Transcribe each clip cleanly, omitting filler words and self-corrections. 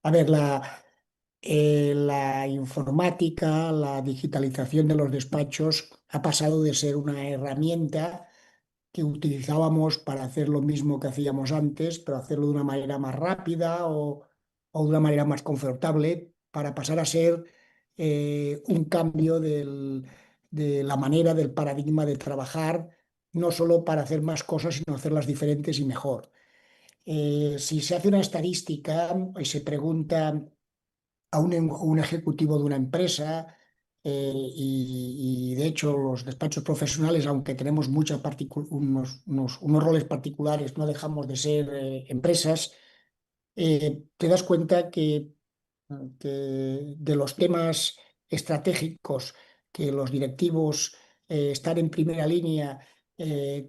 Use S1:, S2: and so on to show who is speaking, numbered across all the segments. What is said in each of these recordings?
S1: A ver, la informática, la digitalización de los despachos ha pasado de ser una herramienta que utilizábamos para hacer lo mismo que hacíamos antes, pero hacerlo de una manera más rápida o de una manera más confortable, para pasar a ser un cambio de la manera, del paradigma de trabajar, no solo para hacer más cosas, sino hacerlas diferentes y mejor. Si se hace una estadística y se pregunta a un ejecutivo de una empresa, y de hecho los despachos profesionales, aunque tenemos unos roles particulares, no dejamos de ser empresas. Te das cuenta que de los temas estratégicos que los directivos están en primera línea,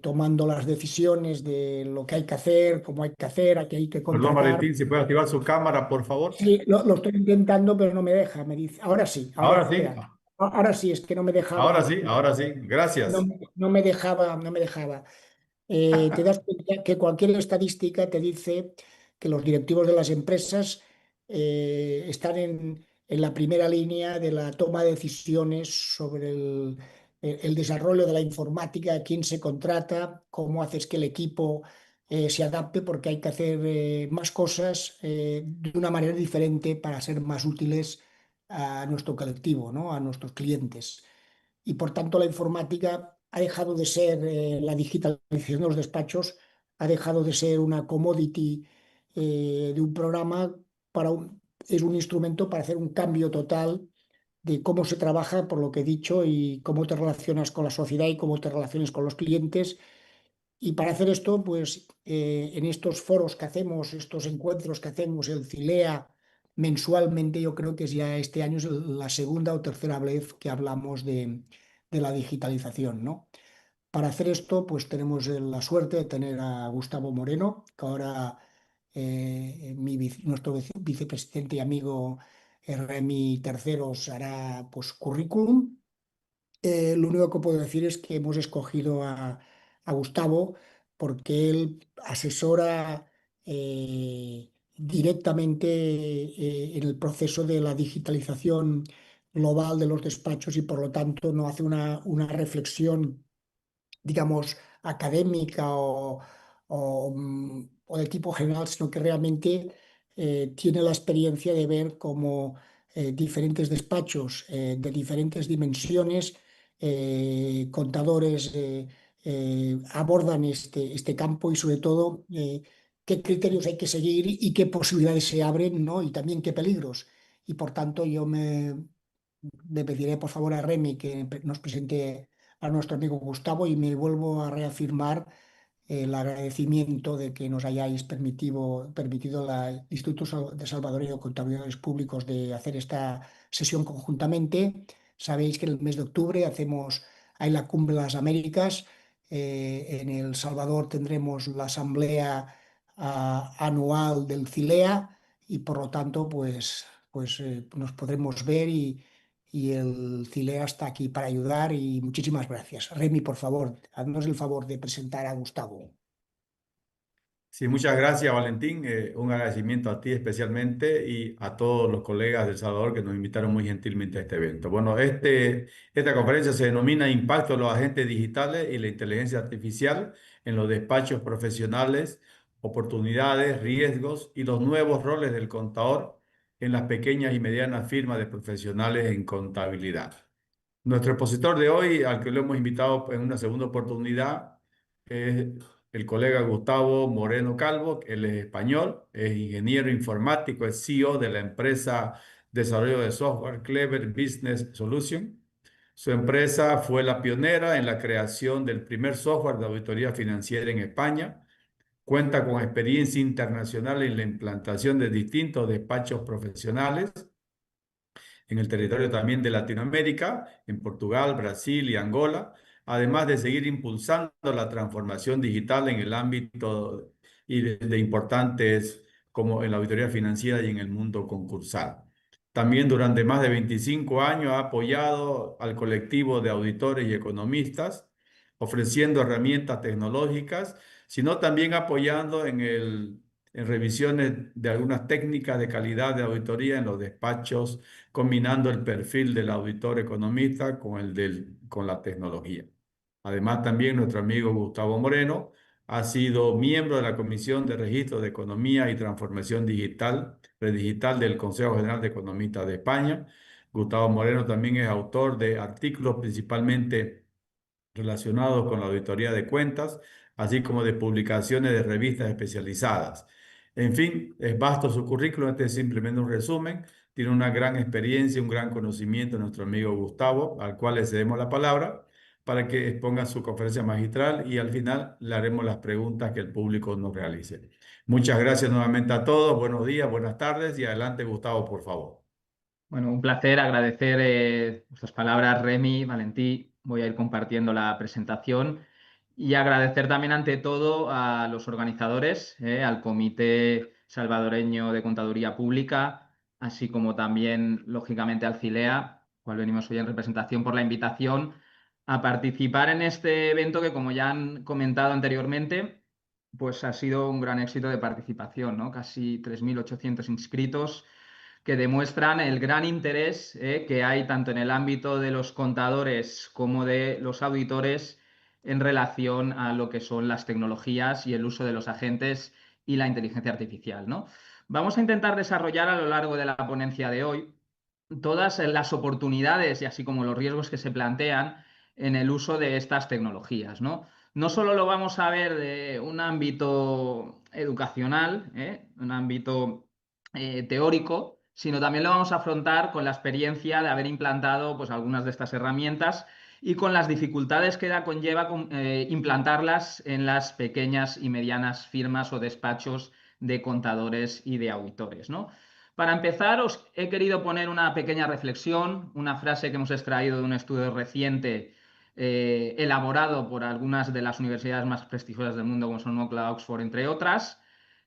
S1: tomando las decisiones de lo que hay que hacer, cómo hay que hacer, a qué hay que
S2: Perdón,
S1: contratar.
S2: Valentín, si puede activar su cámara, por favor.
S1: Sí, lo estoy intentando, pero no me deja. Me dice, ahora sí, ahora
S2: Ahora sí,
S1: espera. Ahora sí, es que no me
S2: ahora
S1: dejaba,
S2: sí, ahora sí.
S1: no,
S2: Gracias.
S1: no me dejaba, no me dejaba. Te das cuenta que cualquier estadística te dice que los directivos de las empresas están en la primera línea de la toma de decisiones sobre el desarrollo de la informática, quién se contrata, cómo haces que el equipo se adapte, porque hay que hacer más cosas de una manera diferente para ser más útiles a nuestro colectivo, ¿no? A nuestros clientes. Y por tanto la informática ha dejado de ser, la digitalización de los despachos ha dejado de ser una commodity de un programa, es un instrumento para hacer un cambio total de cómo se trabaja, por lo que he dicho, y cómo te relacionas con la sociedad y cómo te relacionas con los clientes. Y para hacer esto, pues en estos foros que hacemos, estos encuentros que hacemos, el CILEA, mensualmente, yo creo que es ya este año es la segunda o tercera vez que hablamos de la digitalización, ¿no? Para hacer esto, pues tenemos la suerte de tener a Gustavo Moreno, que ahora nuestro vicepresidente y amigo Remy Terceros hará pues currículum. Lo único que puedo decir es que hemos escogido a Gustavo porque él asesora directamente en el proceso de la digitalización global de los despachos, y por lo tanto no hace una reflexión, digamos, académica o de tipo general, sino que realmente tiene la experiencia de ver cómo diferentes despachos de diferentes dimensiones, contadores, abordan este campo, y sobre todo qué criterios hay que seguir y qué posibilidades se abren, ¿no? Y también qué peligros. Y por tanto le pediré por favor a Remy que nos presente a nuestro amigo Gustavo, y me vuelvo a reafirmar el agradecimiento de que nos hayáis permitido el Instituto de Salvadoreño de Contadores Públicos de hacer esta sesión conjuntamente. Sabéis que en el mes de octubre hay la Cumbre de las Américas. En El Salvador tendremos la asamblea anual del CILEA, y por lo tanto pues nos podremos ver, y el CILEA está aquí para ayudar, y muchísimas gracias. Remy, por favor, haznos el favor de presentar a Gustavo.
S2: Sí, muchas gracias, Valentín. Un agradecimiento a ti especialmente y a todos los colegas de El Salvador que nos invitaron muy gentilmente a este evento. Bueno, esta conferencia se denomina Impacto de los agentes digitales y la inteligencia artificial en los despachos profesionales, oportunidades, riesgos y los nuevos roles del contador en las pequeñas y medianas firmas de profesionales en contabilidad. Nuestro expositor de hoy, al que lo hemos invitado en una segunda oportunidad, es el colega Gustavo Moreno Calvo. Él es español, es ingeniero informático, es CEO de la empresa Desarrollo de Software Clever Business Solution. Su empresa fue la pionera en la creación del primer software de auditoría financiera en España. Cuenta con experiencia internacional en la implantación de distintos despachos profesionales en el territorio también de Latinoamérica, en Portugal, Brasil y Angola, además de seguir impulsando la transformación digital en el ámbito y de importantes como en la auditoría financiera y en el mundo concursal. También durante más de 25 años ha apoyado al colectivo de auditores y economistas, ofreciendo herramientas tecnológicas, sino también apoyando en el en revisiones de algunas técnicas de calidad de auditoría en los despachos, combinando el perfil del auditor economista con con la tecnología. Además, también nuestro amigo Gustavo Moreno ha sido miembro de la Comisión de Registro de Economía y Transformación Digital, Redigital del Consejo General de Economistas de España. Gustavo Moreno también es autor de artículos principalmente relacionados con la auditoría de cuentas, así como de publicaciones de revistas especializadas. En fin, es vasto su currículum, este es simplemente un resumen. Tiene una gran experiencia, un gran conocimiento nuestro amigo Gustavo, al cual le cedemos la palabra para que exponga su conferencia magistral y al final le haremos las preguntas que el público nos realice. Muchas gracias nuevamente a todos, buenos días, buenas tardes y adelante Gustavo, por favor.
S3: Bueno, un placer agradecer vuestras palabras, Remy, Valentí. Voy a ir compartiendo la presentación y agradecer también ante todo a los organizadores, al Comité Salvadoreño de Contaduría Pública, así como también, lógicamente, al CILEA, cual venimos hoy en representación, por la invitación a participar en este evento que, como ya han comentado anteriormente, pues ha sido un gran éxito de participación, ¿no? Casi 3.800 inscritos que demuestran el gran interés que hay tanto en el ámbito de los contadores como de los auditores en relación a lo que son las tecnologías y el uso de los agentes y la inteligencia artificial, ¿no? Vamos a intentar desarrollar a lo largo de la ponencia de hoy todas las oportunidades y así como los riesgos que se plantean en el uso de estas tecnologías, ¿no? No solo lo vamos a ver de un ámbito educacional, un ámbito teórico, sino también lo vamos a afrontar con la experiencia de haber implantado pues, algunas de estas herramientas y con las dificultades que conlleva implantarlas en las pequeñas y medianas firmas o despachos de contadores y de auditores, ¿no? Para empezar, os he querido poner una pequeña reflexión, una frase que hemos extraído de un estudio reciente elaborado por algunas de las universidades más prestigiosas del mundo, como son UCLA, Oxford, entre otras,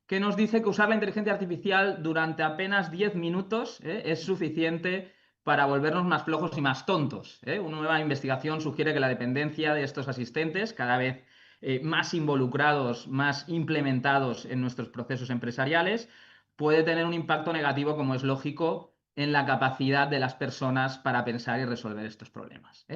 S3: que nos dice que usar la inteligencia artificial durante apenas 10 minutos es suficiente para volvernos más flojos y más tontos. Una nueva investigación sugiere que la dependencia de estos asistentes, cada vez más involucrados, más implementados en nuestros procesos empresariales, puede tener un impacto negativo, como es lógico, en la capacidad de las personas para pensar y resolver estos problemas.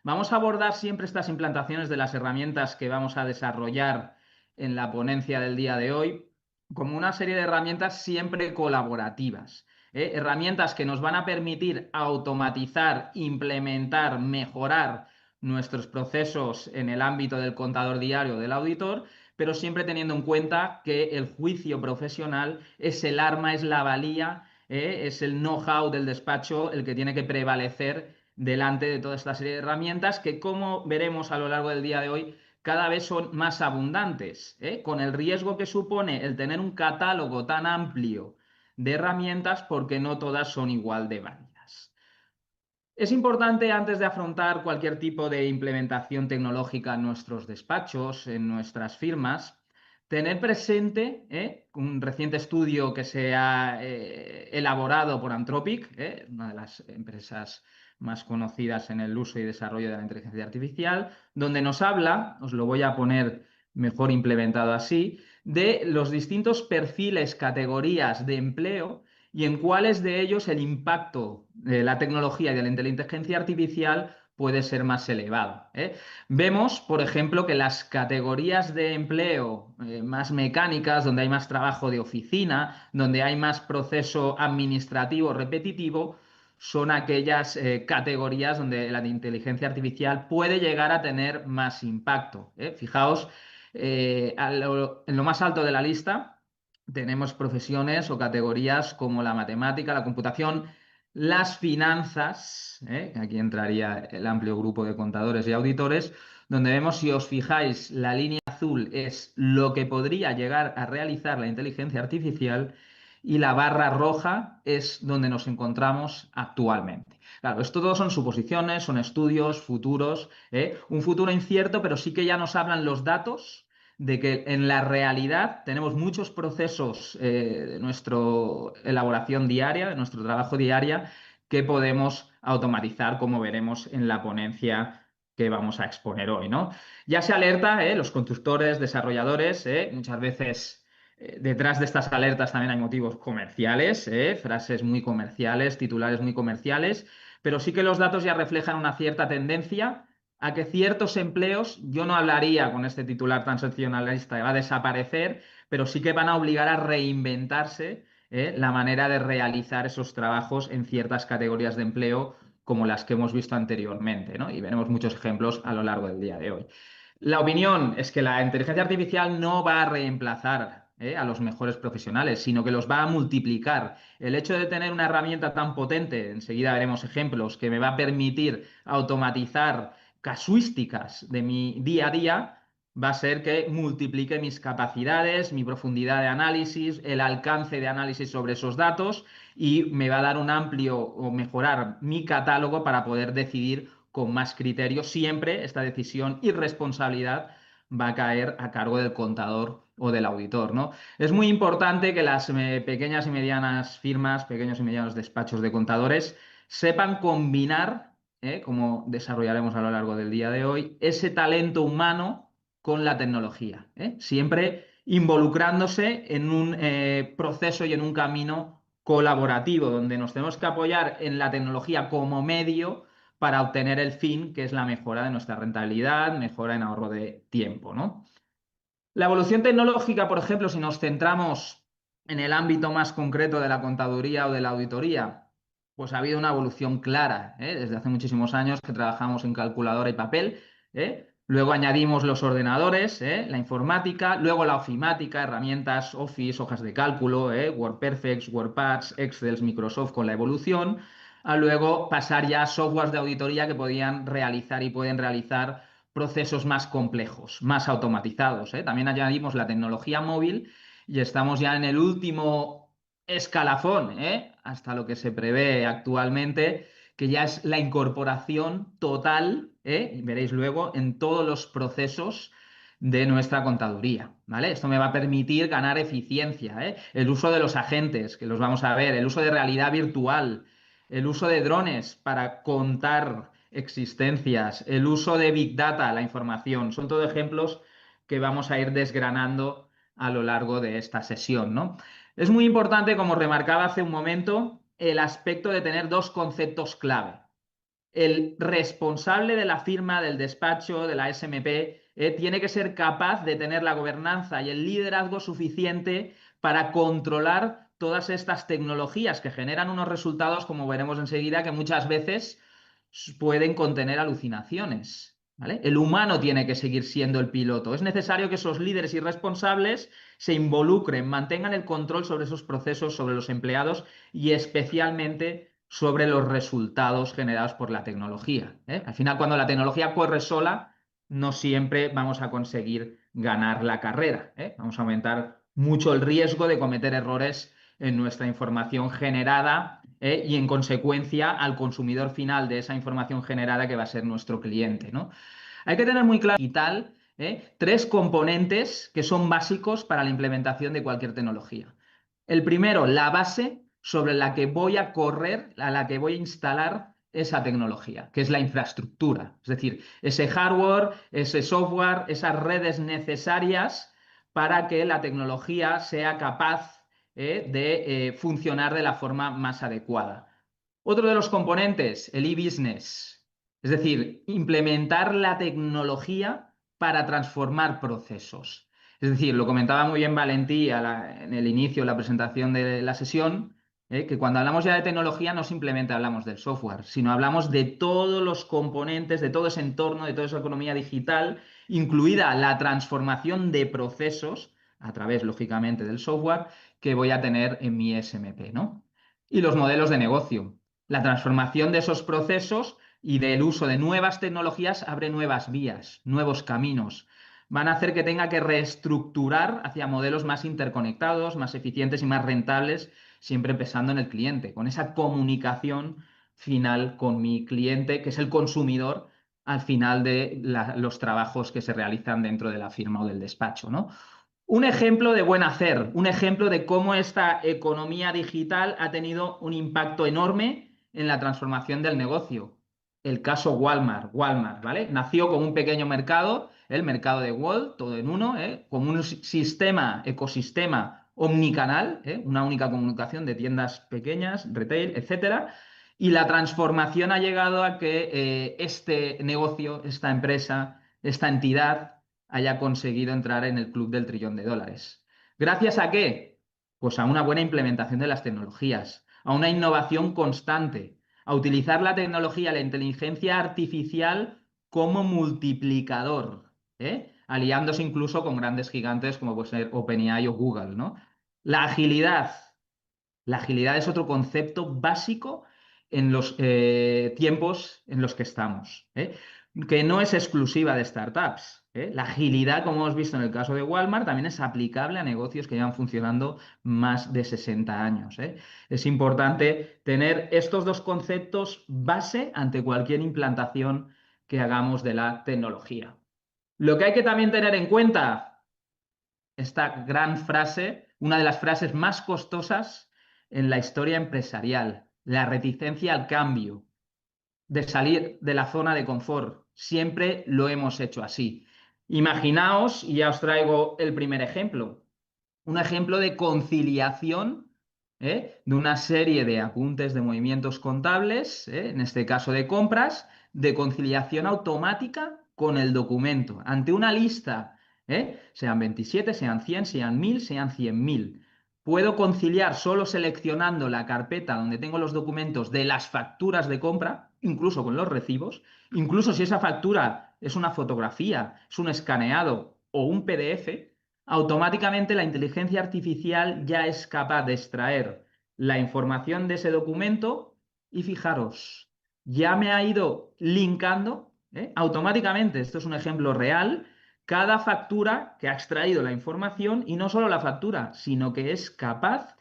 S3: Vamos a abordar siempre estas implantaciones de las herramientas que vamos a desarrollar en la ponencia del día de hoy como una serie de herramientas siempre colaborativas. Herramientas que nos van a permitir automatizar, implementar, mejorar nuestros procesos en el ámbito del contador diario del auditor, pero siempre teniendo en cuenta que el juicio profesional es el arma, es la valía, es el know-how del despacho el que tiene que prevalecer delante de toda esta serie de herramientas que, como veremos a lo largo del día de hoy, cada vez son más abundantes, con el riesgo que supone el tener un catálogo tan amplio de herramientas porque no todas son igual de válidas. Es importante, antes de afrontar cualquier tipo de implementación tecnológica en nuestros despachos, en nuestras firmas, tener presente un reciente estudio que se ha elaborado por Anthropic, una de las empresas más conocidas en el uso y desarrollo de la inteligencia artificial, donde nos habla, os lo voy a poner mejor implementado así, de los distintos perfiles, categorías de empleo y en cuáles de ellos el impacto de la tecnología y de la inteligencia artificial puede ser más elevado. Vemos, por ejemplo, que las categorías de empleo más mecánicas, donde hay más trabajo de oficina, donde hay más proceso administrativo repetitivo, son aquellas categorías donde la inteligencia artificial puede llegar a tener más impacto. Fijaos, en lo más alto de la lista tenemos profesiones o categorías como la matemática, la computación, las finanzas, aquí entraría el amplio grupo de contadores y auditores, donde vemos, si os fijáis, la línea azul es lo que podría llegar a realizar la inteligencia artificial y la barra roja es donde nos encontramos actualmente. Claro, esto todo son suposiciones, son estudios futuros, un futuro incierto, pero sí que ya nos hablan los datos de que en la realidad tenemos muchos procesos de nuestra elaboración diaria, de nuestro trabajo diaria, que podemos automatizar, como veremos en la ponencia que vamos a exponer hoy, ¿no? Ya se alerta, los constructores, desarrolladores, muchas veces Detrás de estas alertas también hay motivos comerciales, frases muy comerciales, titulares muy comerciales, pero sí que los datos ya reflejan una cierta tendencia a que ciertos empleos, yo no hablaría con este titular tan sensacionalista, va a desaparecer, pero sí que van a obligar a reinventarse la manera de realizar esos trabajos en ciertas categorías de empleo como las que hemos visto anteriormente, ¿no? Y veremos muchos ejemplos a lo largo del día de hoy. La opinión es que la inteligencia artificial no va a reemplazar a los mejores profesionales, sino que los va a multiplicar. El hecho de tener una herramienta tan potente, enseguida veremos ejemplos, que me va a permitir automatizar casuísticas de mi día a día, va a ser que multiplique mis capacidades, mi profundidad de análisis, el alcance de análisis sobre esos datos y me va a dar un amplio o mejorar mi catálogo para poder decidir con más criterio. Siempre esta decisión y responsabilidad va a caer a cargo del contador o del auditor, ¿no? Es muy importante que las pequeñas y medianas firmas, pequeños y medianos despachos de contadores sepan combinar, como desarrollaremos a lo largo del día de hoy, ese talento humano con la tecnología, siempre involucrándose en un proceso y en un camino colaborativo, donde nos tenemos que apoyar en la tecnología como medio para obtener el fin, que es la mejora de nuestra rentabilidad, mejora en ahorro de tiempo, ¿no? La evolución tecnológica, por ejemplo, si nos centramos en el ámbito más concreto de la contaduría o de la auditoría, pues ha habido una evolución clara, desde hace muchísimos años que trabajamos en calculadora y papel, luego añadimos los ordenadores, la informática, luego la ofimática, herramientas Office, hojas de cálculo, WordPerfect, WordPads, Excel, Microsoft con la evolución, a luego pasar ya a softwares de auditoría que podían realizar y pueden realizar procesos más complejos, más automatizados. También añadimos la tecnología móvil y estamos ya en el último escalafón, hasta lo que se prevé actualmente, que ya es la incorporación total, y veréis luego, en todos los procesos de nuestra contaduría, ¿vale? Esto me va a permitir ganar eficiencia, el uso de los agentes, que los vamos a ver, el uso de realidad virtual, el uso de drones para contar existencias, el uso de Big Data, la información, son todos ejemplos que vamos a ir desgranando a lo largo de esta sesión, ¿no? Es muy importante, como remarcaba hace un momento, el aspecto de tener dos conceptos clave. El responsable de la firma, del despacho, de la SMP, tiene que ser capaz de tener la gobernanza y el liderazgo suficiente para controlar todas estas tecnologías que generan unos resultados, como veremos enseguida, que muchas veces pueden contener alucinaciones, ¿vale? El humano tiene que seguir siendo el piloto. Es necesario que esos líderes y responsables se involucren, mantengan el control sobre esos procesos, sobre los empleados y especialmente sobre los resultados generados por la tecnología. Al final, cuando la tecnología corre sola, no siempre vamos a conseguir ganar la carrera. Vamos a aumentar mucho el riesgo de cometer errores en nuestra información generada y en consecuencia al consumidor final de esa información generada que va a ser nuestro cliente, ¿no? Hay que tener muy claro digital, tres componentes que son básicos para la implementación de cualquier tecnología. El primero, la base sobre la que voy a correr, a la que voy a instalar esa tecnología, que es la infraestructura. Es decir, ese hardware, ese software, esas redes necesarias para que la tecnología sea capaz de funcionar de la forma más adecuada. Otro de los componentes, el e-business, es decir, implementar la tecnología para transformar procesos. Es decir, lo comentaba muy bien Valentí en el inicio de la presentación de la sesión, que cuando hablamos ya de tecnología no simplemente hablamos del software, sino hablamos de todos los componentes, de todo ese entorno, de toda esa economía digital, incluida la transformación de procesos a través, lógicamente, del software que voy a tener en mi SMP, ¿no? Y los modelos de negocio. La transformación de esos procesos y del uso de nuevas tecnologías abre nuevas vías, nuevos caminos. Van a hacer que tenga que reestructurar hacia modelos más interconectados, más eficientes y más rentables, siempre pensando en el cliente, con esa comunicación final con mi cliente, que es el consumidor al final de los trabajos que se realizan dentro de la firma o del despacho, ¿no? Un ejemplo de buen hacer, un ejemplo de cómo esta economía digital ha tenido un impacto enorme en la transformación del negocio. El caso Walmart, ¿vale? Nació como un pequeño mercado el mercado de Wall, todo en uno, como un sistema, ecosistema omnicanal, una única comunicación de tiendas pequeñas, retail, etcétera. Y la transformación ha llegado a que este negocio, esta empresa, esta entidad haya conseguido entrar en el club del trillón de dólares. ¿Gracias a qué? Pues a una buena implementación de las tecnologías, a una innovación constante, a utilizar la tecnología, la inteligencia artificial como multiplicador, aliándose incluso con grandes gigantes como puede ser OpenAI o Google, ¿no? La agilidad. La agilidad es otro concepto básico en los tiempos en los que estamos, que no es exclusiva de startups. La agilidad, como hemos visto en el caso de Walmart, también es aplicable a negocios que llevan funcionando más de 60 años. Es importante tener estos dos conceptos base ante cualquier implantación que hagamos de la tecnología. Lo que hay que también tener en cuenta, esta gran frase, una de las frases más costosas en la historia empresarial, la reticencia al cambio, de salir de la zona de confort. Siempre lo hemos hecho así. Imaginaos, y ya os traigo el primer ejemplo, un ejemplo de conciliación, de una serie de apuntes de movimientos contables, en este caso de compras, de conciliación automática con el documento. Ante una lista, sean 27, sean 100, sean 1000, sean 100.000. Puedo conciliar solo seleccionando la carpeta donde tengo los documentos de las facturas de compra, incluso con los recibos, incluso si esa factura es una fotografía, es un escaneado o un PDF. Automáticamente la inteligencia artificial ya es capaz de extraer la información de ese documento y fijaros, ya me ha ido linkando, automáticamente, esto es un ejemplo real, cada factura que ha extraído la información y no solo la factura, sino que es capaz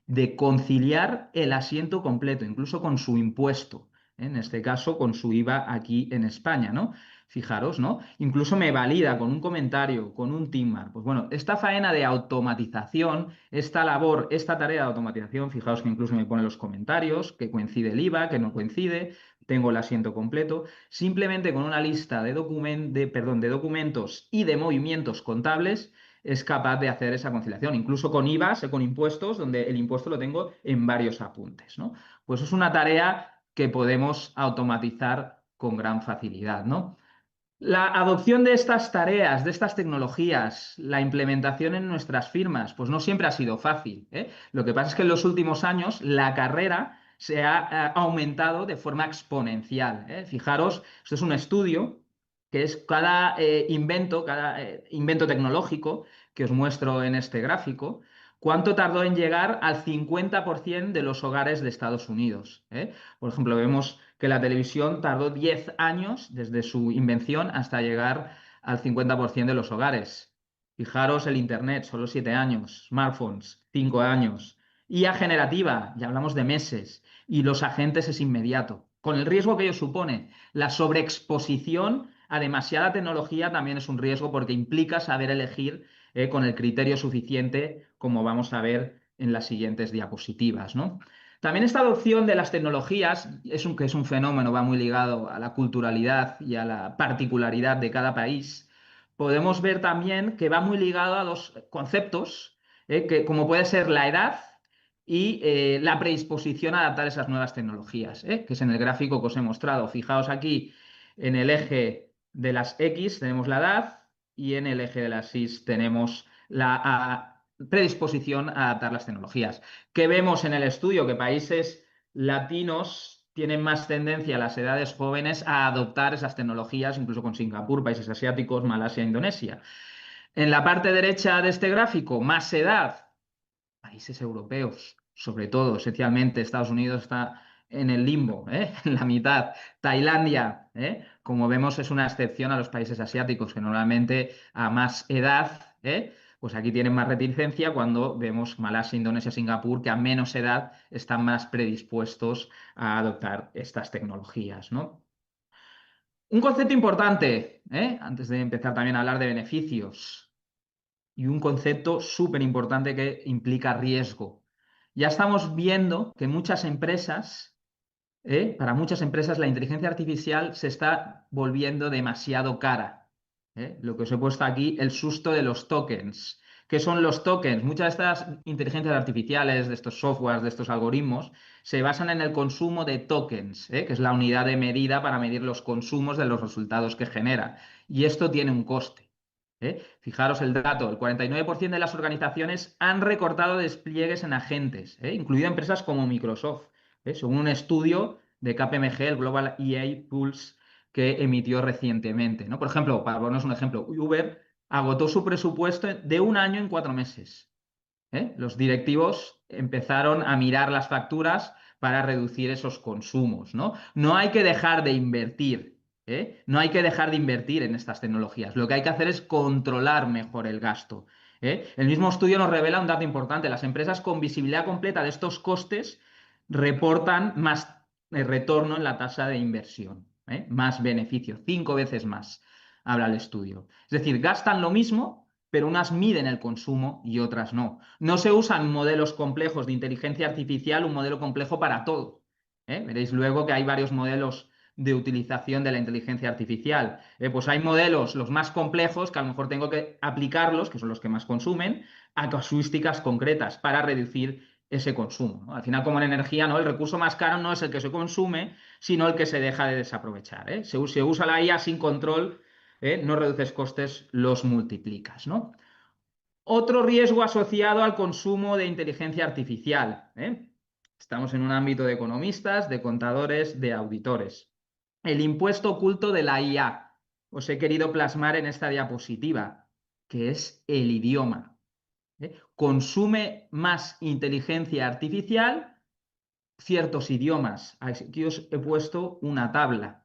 S3: de conciliar el asiento completo, incluso con su impuesto, en este caso con su IVA aquí en España, ¿no? Fijaros, ¿no? Incluso me valida con un comentario, con un tick mark. Pues bueno, esta faena de automatización, esta labor, esta tarea de automatización, fijaos que incluso me pone los comentarios, que coincide el IVA, que no coincide, tengo el asiento completo, simplemente con una lista de, de documentos y de movimientos contables es capaz de hacer esa conciliación, incluso con IVAs, con impuestos, donde el impuesto lo tengo en varios apuntes, ¿no? Pues es una tarea que podemos automatizar con gran facilidad, ¿no? La adopción de estas tareas, de estas tecnologías, la implementación en nuestras firmas, pues no siempre ha sido fácil, ¿eh? Lo que pasa es que en los últimos años la carrera se ha aumentado de forma exponencial, ¿eh? Fijaros, esto es un estudio que es cada invento tecnológico que os muestro en este gráfico, cuánto tardó en llegar al 50% de los hogares de Estados Unidos, ¿eh? Por ejemplo, vemos que la televisión tardó 10 años desde su invención hasta llegar al 50% de los hogares. Fijaros el Internet, solo 7 años. Smartphones, 5 años. IA generativa, ya hablamos de meses. Y los agentes es inmediato. Con el riesgo que ello supone, la sobreexposición a demasiada tecnología también es un riesgo porque implica saber elegir con el criterio suficiente, como vamos a ver en las siguientes diapositivas, ¿no? También esta adopción de las tecnologías que es un fenómeno, va muy ligado a la culturalidad y a la particularidad de cada país. Podemos ver también que va muy ligado a dos conceptos, como puede ser la edad y la predisposición a adaptar esas nuevas tecnologías, que es en el gráfico que os he mostrado. Fijaos aquí en el eje de las X tenemos la edad y en el eje de las Y tenemos la predisposición a adaptar las tecnologías. ¿Qué vemos en el estudio? Que países latinos tienen más tendencia a las edades jóvenes a adoptar esas tecnologías, incluso con Singapur, países asiáticos, Malasia, Indonesia. En la parte derecha de este gráfico, más edad, países europeos, sobre todo, esencialmente Estados Unidos está en el limbo, en la mitad. Tailandia, como vemos, es una excepción a los países asiáticos, que normalmente a más edad, pues aquí tienen más reticencia, cuando vemos Malasia, Indonesia, Singapur, que a menos edad están más predispuestos a adoptar estas tecnologías, ¿no? Un concepto importante, antes de empezar también a hablar de beneficios, y un concepto súper importante que implica riesgo. Ya estamos viendo que muchas empresas, para muchas empresas, la inteligencia artificial se está volviendo demasiado cara. Lo que os he puesto aquí, el susto de los tokens. ¿Qué son los tokens? Muchas de estas inteligencias artificiales, de estos softwares, de estos algoritmos, se basan en el consumo de tokens, que es la unidad de medida para medir los consumos de los resultados que genera. Y esto tiene un coste. Fijaros el dato, el 49% de las organizaciones han recortado despliegues en agentes, incluido empresas como Microsoft, según un estudio de KPMG, el Global EA Pulse, que emitió recientemente, ¿no? Por ejemplo, para ponernos un ejemplo, Uber agotó su presupuesto de 1 año en 4 meses. Los directivos empezaron a mirar las facturas para reducir esos consumos, ¿no? No hay que dejar de invertir, no hay que dejar de invertir en estas tecnologías. Lo que hay que hacer es controlar mejor el gasto. El mismo estudio nos revela un dato importante. Las empresas con visibilidad completa de estos costes reportan más retorno en la tasa de inversión, más beneficio, 5 veces más, habla el estudio. Es decir, gastan lo mismo, pero unas miden el consumo y otras no. No se usan modelos complejos de inteligencia artificial, un modelo complejo para todo. Veréis luego que hay varios modelos de utilización de la inteligencia artificial. Pues hay modelos, los más complejos, que a lo mejor tengo que aplicarlos, que son los que más consumen, a casuísticas concretas para reducir ese consumo, ¿no? Al final, como en energía, ¿no? El recurso más caro no es el que se consume, sino el que se deja de desaprovechar. Se usa la IA sin control, no reduces costes, los multiplicas, ¿no? Otro riesgo asociado al consumo de inteligencia artificial. Estamos en un ámbito de economistas, de contadores, de auditores. El impuesto oculto de la IA. Os he querido plasmar en esta diapositiva, que es el idioma. Consume más inteligencia artificial ciertos idiomas. Aquí os he puesto una tabla.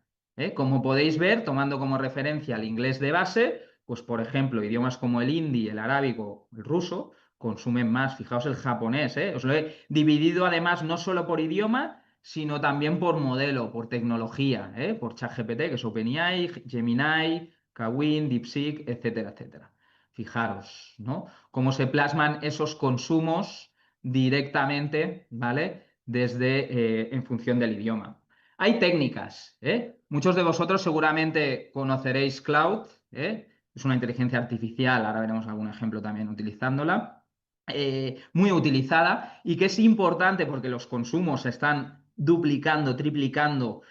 S3: Como podéis ver, tomando como referencia el inglés de base, pues por ejemplo, idiomas como el hindi, el arábigo, el ruso, consumen más. Fijaos el japonés, os lo he dividido además no solo por idioma, sino también por modelo, por tecnología, por ChatGPT, que es OpenAI, Gemini, Kawin, DeepSeek, etcétera, etcétera. Fijaros, ¿no? Cómo se plasman esos consumos directamente, ¿vale? Desde en función del idioma. Hay técnicas, Muchos de vosotros seguramente conoceréis Cloud, es una inteligencia artificial, ahora veremos algún ejemplo también utilizándola, muy utilizada y que es importante porque los consumos se están duplicando, triplicando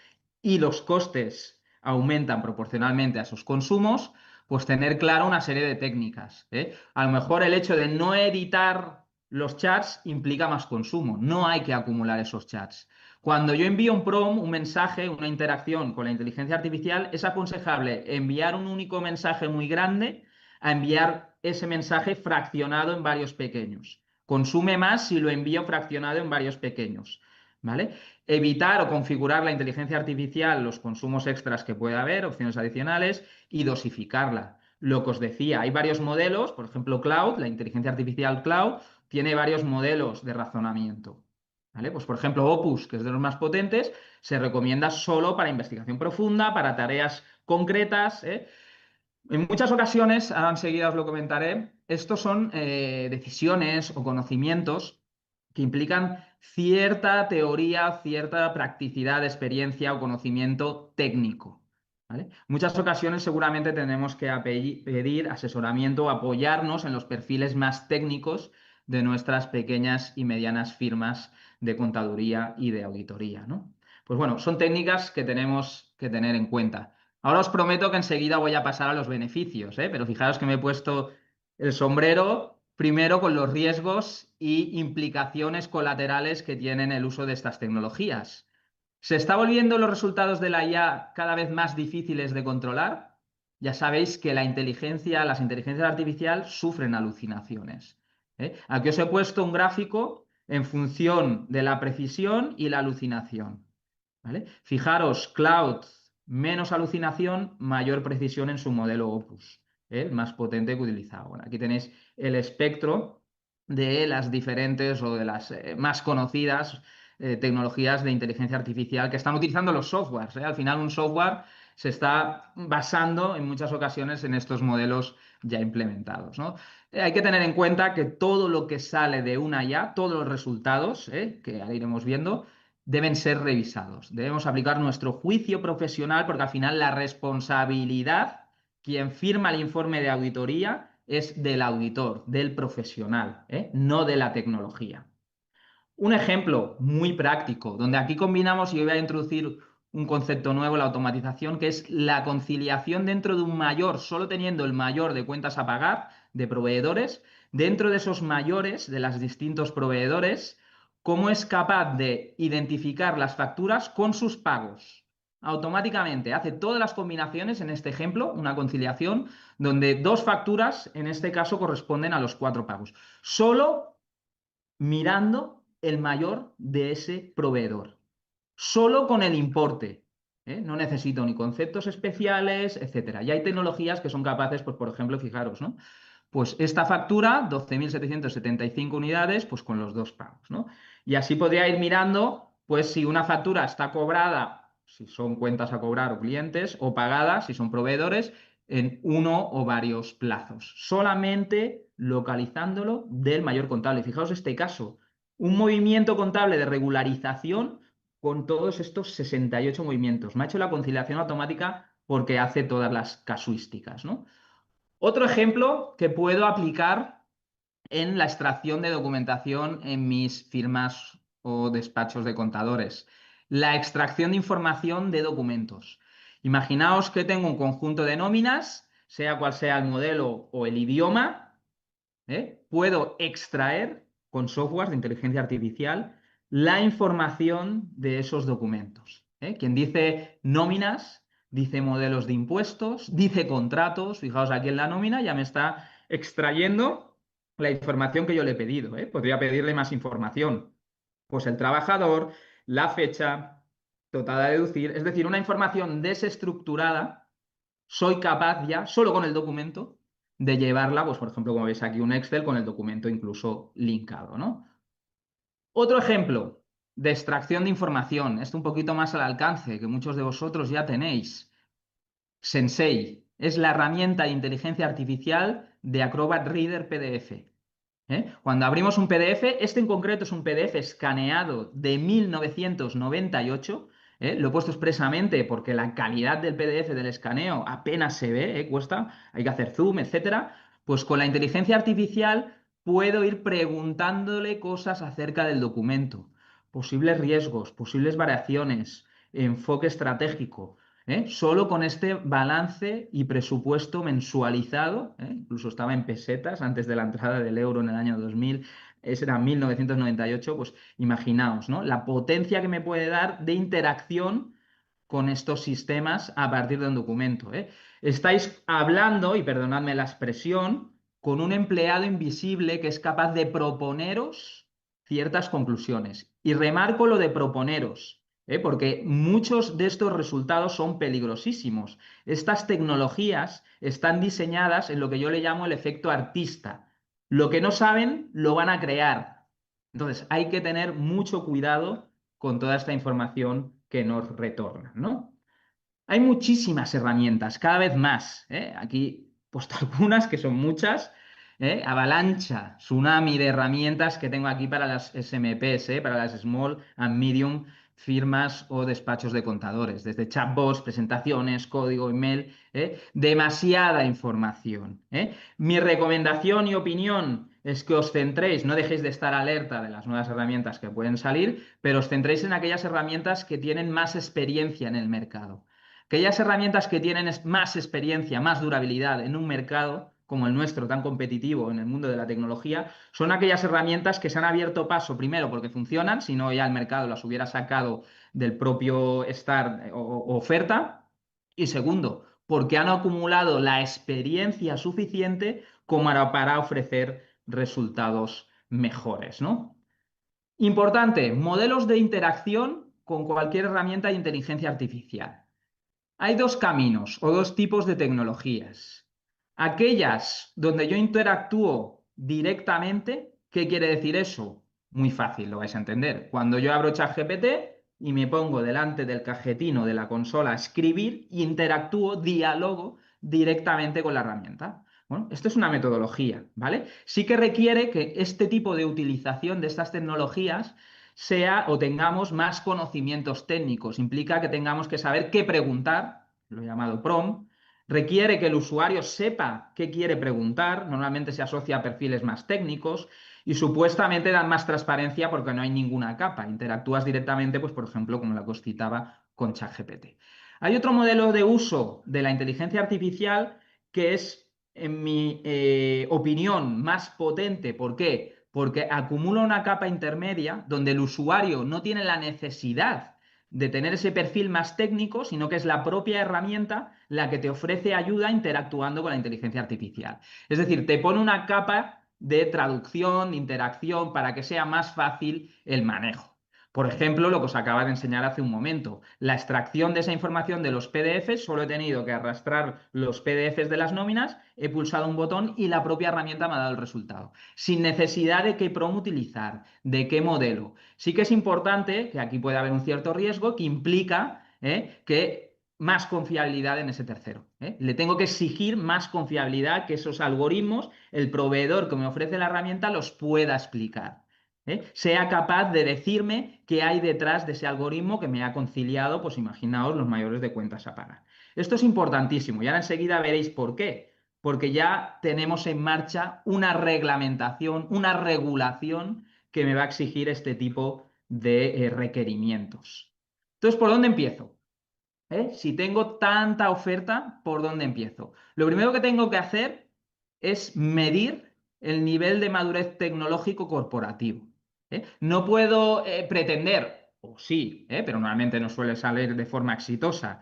S3: y los costes aumentan proporcionalmente a esos consumos, pues tener claro una serie de técnicas. A lo mejor el hecho de no editar los chats implica más consumo, no hay que acumular esos chats. Cuando yo envío un prompt, un mensaje, una interacción con la inteligencia artificial, es aconsejable enviar un único mensaje muy grande a enviar ese mensaje fraccionado en varios pequeños. Consume más si lo envío fraccionado en varios pequeños, ¿vale? Evitar o configurar la inteligencia artificial, los consumos extras que pueda haber, opciones adicionales, y dosificarla. Lo que os decía, hay varios modelos, por ejemplo, Cloud, la inteligencia artificial Cloud, tiene varios modelos de razonamiento. ¿Vale? Pues por ejemplo, Opus, que es de los más potentes, se recomienda solo para investigación profunda, para tareas concretas. En muchas ocasiones, ahora enseguida os lo comentaré, estos son decisiones o conocimientos que implican cierta teoría, cierta practicidad, experiencia o conocimiento técnico. ¿Vale? Muchas ocasiones seguramente tenemos que pedir asesoramiento o apoyarnos en los perfiles más técnicos de nuestras pequeñas y medianas firmas de contaduría y de auditoría, ¿no? Pues bueno, son técnicas que tenemos que tener en cuenta. Ahora os prometo que enseguida voy a pasar a los beneficios, pero fijaros que me he puesto el sombrero primero con los riesgos y implicaciones colaterales que tienen el uso de estas tecnologías. ¿Se está volviendo los resultados de la IA cada vez más difíciles de controlar? Ya sabéis que las inteligencias artificiales sufren alucinaciones. Aquí os he puesto un gráfico en función de la precisión y la alucinación. ¿Vale? Fijaros, Cloud, menos alucinación, mayor precisión en su modelo Opus, el más potente que he utilizado. Bueno, aquí tenéis el espectro de las diferentes o de las más conocidas tecnologías de inteligencia artificial que están utilizando los softwares. Al final un software se está basando en muchas ocasiones en estos modelos ya implementados, ¿no? Hay que tener en cuenta que todo lo que sale de una IA, todos los resultados, que ahora iremos viendo, deben ser revisados. Debemos aplicar nuestro juicio profesional porque al final la responsabilidad quien firma el informe de auditoría es del auditor, del profesional, no de la tecnología. Un ejemplo muy práctico, donde aquí combinamos, y yo voy a introducir un concepto nuevo, la automatización, que es la conciliación dentro de un mayor, solo teniendo el mayor de cuentas a pagar, de proveedores, dentro de esos mayores, de los distintos proveedores, cómo es capaz de identificar las facturas con sus pagos. Automáticamente hace todas las combinaciones, en este ejemplo, una conciliación, donde dos facturas, en este caso, corresponden a los 4 pagos. Solo mirando el mayor de ese proveedor, solo con el importe. No necesito ni conceptos especiales, etcétera. Y hay tecnologías que son capaces, pues por ejemplo, fijaros, ¿no? Pues esta factura, 12.775 unidades, pues con los 2 pagos, ¿no? Y así podría ir mirando, pues si una factura está cobrada, si son cuentas a cobrar o clientes, o pagada, si son proveedores, en uno o varios plazos, solamente localizándolo del mayor contable. Fijaos este caso, un movimiento contable de regularización con todos estos 68 movimientos. Me ha hecho la conciliación automática porque hace todas las casuísticas, ¿no? Otro ejemplo que puedo aplicar en la extracción de documentación en mis firmas o despachos de contadores. La extracción de información de documentos. Imaginaos que tengo un conjunto de nóminas, sea cual sea el modelo o el idioma, puedo extraer con software de inteligencia artificial la información de esos documentos. Quien dice nóminas, dice modelos de impuestos, dice contratos. Fijaos aquí en la nómina, ya me está extrayendo la información que yo le he pedido. Podría pedirle más información. Pues el trabajador, la fecha, total a deducir, es decir, una información desestructurada, soy capaz ya, solo con el documento, de llevarla, pues por ejemplo, como veis aquí, un Excel con el documento incluso linkado, ¿no? Otro ejemplo de extracción de información, esto un poquito más al alcance, que muchos de vosotros ya tenéis. Sensei es la herramienta de inteligencia artificial de Acrobat Reader PDF. Cuando abrimos un PDF, este en concreto es un PDF escaneado de 1998. Lo he puesto expresamente porque la calidad del PDF del escaneo apenas se ve, cuesta, hay que hacer zoom, etcétera. Pues con la inteligencia artificial puedo ir preguntándole cosas acerca del documento, posibles riesgos, posibles variaciones, enfoque estratégico. Solo con este balance y presupuesto mensualizado, incluso estaba en pesetas antes de la entrada del euro en el año 2000, ese era 1998, pues imaginaos, ¿no? La potencia que me puede dar de interacción con estos sistemas a partir de un documento. Estáis hablando, y perdonadme la expresión, con un empleado invisible que es capaz de proponeros ciertas conclusiones. Y remarco lo de proponeros. Porque muchos de estos resultados son peligrosísimos. Estas tecnologías están diseñadas en lo que yo le llamo el efecto artista. Lo que no saben, lo van a crear. Entonces, hay que tener mucho cuidado con toda esta información que nos retornan, ¿no? Hay muchísimas herramientas, cada vez más. Aquí he puesto algunas que son muchas. Avalancha, tsunami de herramientas que tengo aquí para las SMPs, para las Small and Medium firmas o despachos de contadores, desde chatbots, presentaciones, código, email, demasiada información. Mi recomendación y opinión es que os centréis, no dejéis de estar alerta de las nuevas herramientas que pueden salir, pero os centréis en aquellas herramientas que tienen más experiencia en el mercado. Aquellas herramientas que tienen más experiencia, más durabilidad en un mercado como el nuestro, tan competitivo en el mundo de la tecnología, son aquellas herramientas que se han abierto paso, primero porque funcionan, si no ya el mercado las hubiera sacado del propio start o oferta, y segundo, porque han acumulado la experiencia suficiente como para ofrecer resultados mejores, ¿no? Importante, modelos de interacción con cualquier herramienta de inteligencia artificial. Hay dos caminos o dos tipos de tecnologías. Aquellas donde yo interactúo directamente, ¿qué quiere decir eso? Muy fácil, lo vais a entender. Cuando yo abro ChatGPT y me pongo delante del cajetino de la consola a escribir, interactúo, dialogo directamente con la herramienta. Bueno, esto es una metodología, ¿vale? Sí que requiere que este tipo de utilización de estas tecnologías sea o tengamos más conocimientos técnicos. Implica que tengamos que saber qué preguntar, lo llamado prompt, requiere que el usuario sepa qué quiere preguntar, normalmente se asocia a perfiles más técnicos y supuestamente dan más transparencia porque no hay ninguna capa, interactúas directamente, pues por ejemplo, como la que os citaba con ChatGPT. Hay otro modelo de uso de la inteligencia artificial que es, en mi opinión, más potente. ¿Por qué? Porque acumula una capa intermedia donde el usuario no tiene la necesidad de tener ese perfil más técnico, sino que es la propia herramienta la que te ofrece ayuda interactuando con la inteligencia artificial. Es decir, te pone una capa de traducción, de interacción, para que sea más fácil el manejo. Por ejemplo, lo que os acaba de enseñar hace un momento, la extracción de esa información de los PDFs, solo he tenido que arrastrar los PDFs de las nóminas, he pulsado un botón y la propia herramienta me ha dado el resultado, sin necesidad de qué PROM utilizar, de qué modelo. Sí que es importante, que aquí puede haber un cierto riesgo, que implica que más confiabilidad en ese tercero. Le tengo que exigir más confiabilidad, que esos algoritmos, el proveedor que me ofrece la herramienta los pueda explicar. Sea capaz de decirme qué hay detrás de ese algoritmo que me ha conciliado, pues imaginaos, los mayores de cuentas a pagar. Esto es importantísimo y ahora enseguida veréis por qué. Porque ya tenemos en marcha una reglamentación, una regulación que me va a exigir este tipo de requerimientos. Entonces, ¿por dónde empiezo? Si tengo tanta oferta, ¿por dónde empiezo? Lo primero que tengo que hacer es medir el nivel de madurez tecnológico corporativo. No puedo pretender, o sí, pero normalmente no suele salir de forma exitosa,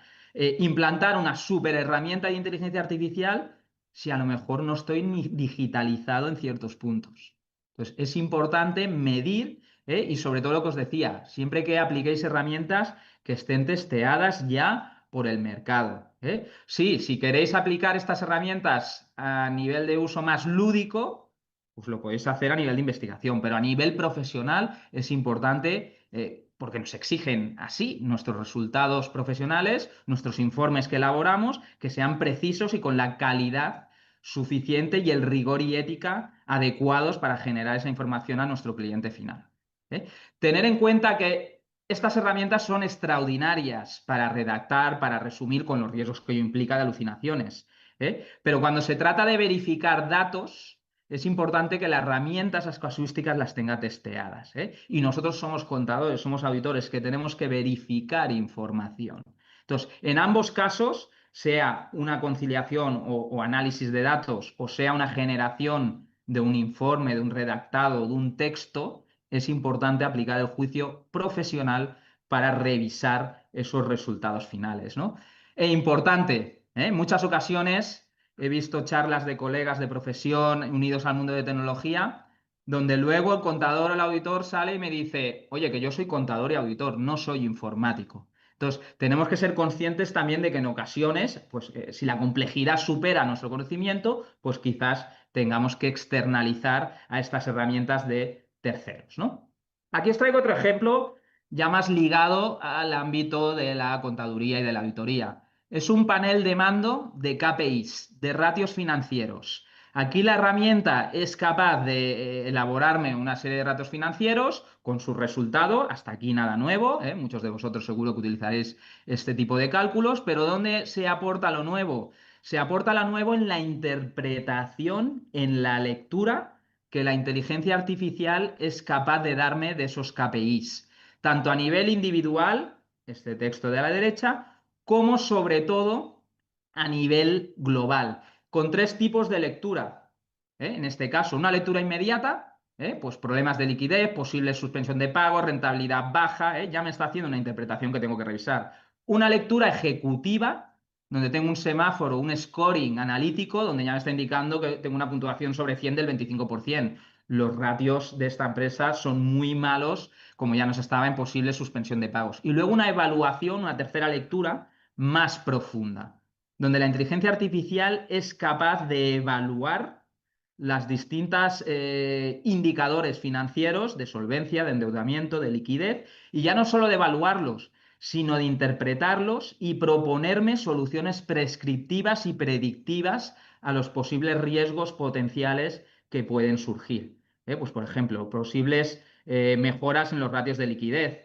S3: implantar una super herramienta de inteligencia artificial si a lo mejor no estoy ni digitalizado en ciertos puntos. Entonces, es importante medir, y sobre todo lo que os decía, siempre que apliquéis herramientas que estén testeadas ya por el mercado. Sí, si queréis aplicar estas herramientas a nivel de uso más lúdico, pues lo podéis hacer a nivel de investigación, pero a nivel profesional es importante, porque nos exigen así nuestros resultados profesionales, nuestros informes que elaboramos, que sean precisos y con la calidad suficiente y el rigor y ética adecuados para generar esa información a nuestro cliente final. Tener en cuenta que estas herramientas son extraordinarias para redactar, para resumir con los riesgos que ello implica de alucinaciones. Pero cuando se trata de verificar datos, es importante que las herramientas, las casuísticas, las tenga testeadas. Y nosotros somos contadores, somos auditores, que tenemos que verificar información. Entonces, en ambos casos, sea una conciliación o análisis de datos, o sea una generación de un informe, de un redactado, de un texto, es importante aplicar el juicio profesional para revisar esos resultados finales, ¿no? E importante, en muchas ocasiones he visto charlas de colegas de profesión unidos al mundo de tecnología, donde luego el contador o el auditor sale y me dice, oye, que yo soy contador y auditor, no soy informático. Entonces, tenemos que ser conscientes también de que en ocasiones, pues si la complejidad supera nuestro conocimiento, pues quizás tengamos que externalizar a estas herramientas de terceros, ¿no? Aquí os traigo otro ejemplo ya más ligado al ámbito de la contaduría y de la auditoría. Es un panel de mando de KPIs, de ratios financieros. Aquí la herramienta es capaz de elaborarme una serie de ratios financieros con su resultado. Hasta aquí nada nuevo, ¿eh? Muchos de vosotros seguro que utilizaréis este tipo de cálculos, pero ¿dónde se aporta lo nuevo? Se aporta lo nuevo en la interpretación, en la lectura que la inteligencia artificial es capaz de darme de esos KPIs, tanto a nivel individual, este texto de la derecha, como sobre todo a nivel global, con tres tipos de lectura. En este caso, una lectura inmediata, pues problemas de liquidez, posible suspensión de pago, rentabilidad baja, ya me está haciendo una interpretación que tengo que revisar. Una lectura ejecutiva, donde tengo un semáforo, un scoring analítico, donde ya me está indicando que tengo una puntuación sobre 100 del 25%. Los ratios de esta empresa son muy malos, como ya nos estaba en posible suspensión de pagos. Y luego una evaluación, una tercera lectura más profunda, donde la inteligencia artificial es capaz de evaluar las distintas indicadores financieros de solvencia, de endeudamiento, de liquidez, y ya no solo de evaluarlos, sino de interpretarlos y proponerme soluciones prescriptivas y predictivas a los posibles riesgos potenciales que pueden surgir. Pues, por ejemplo, posibles mejoras en los ratios de liquidez.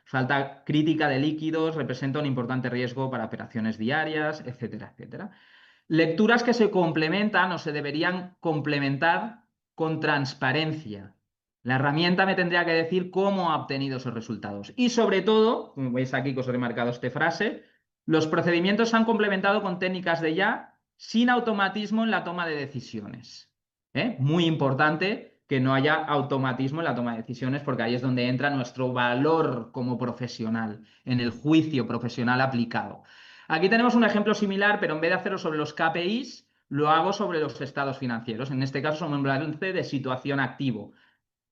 S3: Falta crítica de líquidos representa un importante riesgo para operaciones diarias, etcétera, etcétera. Lecturas que se complementan o se deberían complementar con transparencia. La herramienta me tendría que decir cómo ha obtenido esos resultados. Y sobre todo, como veis aquí que os he remarcado esta frase, los procedimientos se han complementado con técnicas de IA sin automatismo en la toma de decisiones. Muy importante que no haya automatismo en la toma de decisiones, porque ahí es donde entra nuestro valor como profesional, en el juicio profesional aplicado. Aquí tenemos un ejemplo similar, pero en vez de hacerlo sobre los KPIs, lo hago sobre los estados financieros. En este caso, son un balance de situación activo.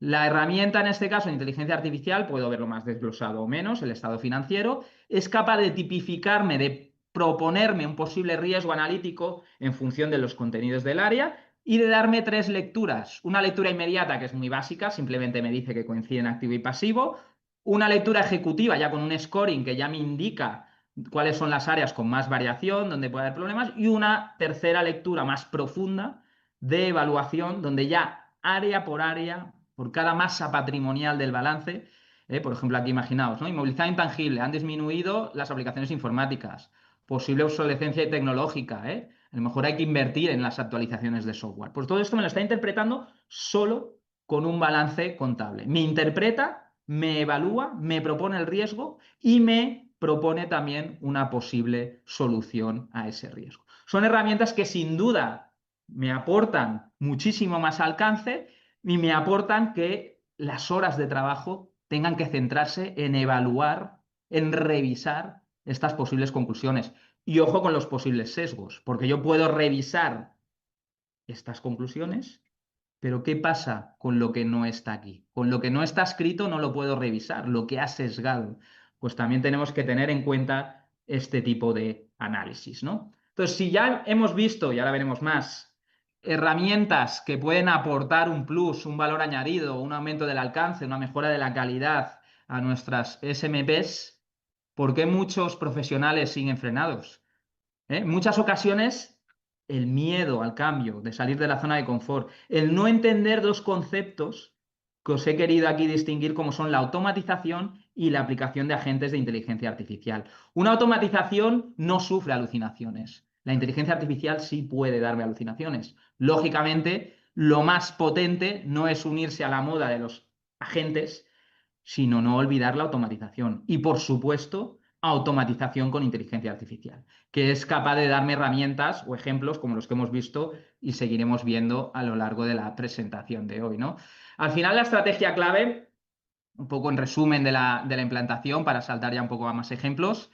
S3: La herramienta, en este caso, de inteligencia artificial, puedo verlo más desglosado o menos, el estado financiero, es capaz de tipificarme, de proponerme un posible riesgo analítico en función de los contenidos del área y de darme 3 lecturas. Una lectura inmediata, que es muy básica, simplemente me dice que coinciden activo y pasivo. Una lectura ejecutiva, ya con un scoring que ya me indica cuáles son las áreas con más variación, donde puede haber problemas. Y una tercera lectura más profunda de evaluación, donde ya área, por cada masa patrimonial del balance, por ejemplo, aquí imaginaos, ¿no? Inmovilizado intangible, han disminuido las aplicaciones informáticas, posible obsolescencia tecnológica, a lo mejor hay que invertir en las actualizaciones de software. Pues todo esto me lo está interpretando solo con un balance contable. Me interpreta, me evalúa, me propone el riesgo y me propone también una posible solución a ese riesgo. Son herramientas que sin duda me aportan muchísimo más alcance y me aportan que las horas de trabajo tengan que centrarse en evaluar, en revisar estas posibles conclusiones. Y ojo con los posibles sesgos, porque yo puedo revisar estas conclusiones, pero ¿qué pasa con lo que no está aquí? Con lo que no está escrito no lo puedo revisar, lo que ha sesgado. Pues también tenemos que tener en cuenta este tipo de análisis, ¿no? Entonces, si ya hemos visto, y ahora veremos más, herramientas que pueden aportar un plus, un valor añadido, un aumento del alcance, una mejora de la calidad a nuestras SMPs, ¿por qué muchos profesionales siguen frenados? En muchas ocasiones, el miedo al cambio, de salir de la zona de confort, el no entender dos conceptos que os he querido aquí distinguir, como son la automatización y la aplicación de agentes de inteligencia artificial. Una automatización no sufre alucinaciones. La inteligencia artificial sí puede darme alucinaciones. Lógicamente, lo más potente no es unirse a la moda de los agentes, sino no olvidar la automatización. Y, por supuesto, automatización con inteligencia artificial, que es capaz de darme herramientas o ejemplos como los que hemos visto y seguiremos viendo a lo largo de la presentación de hoy, ¿no? Al final, la estrategia clave, un poco en resumen de la implantación, para saltar ya un poco a más ejemplos,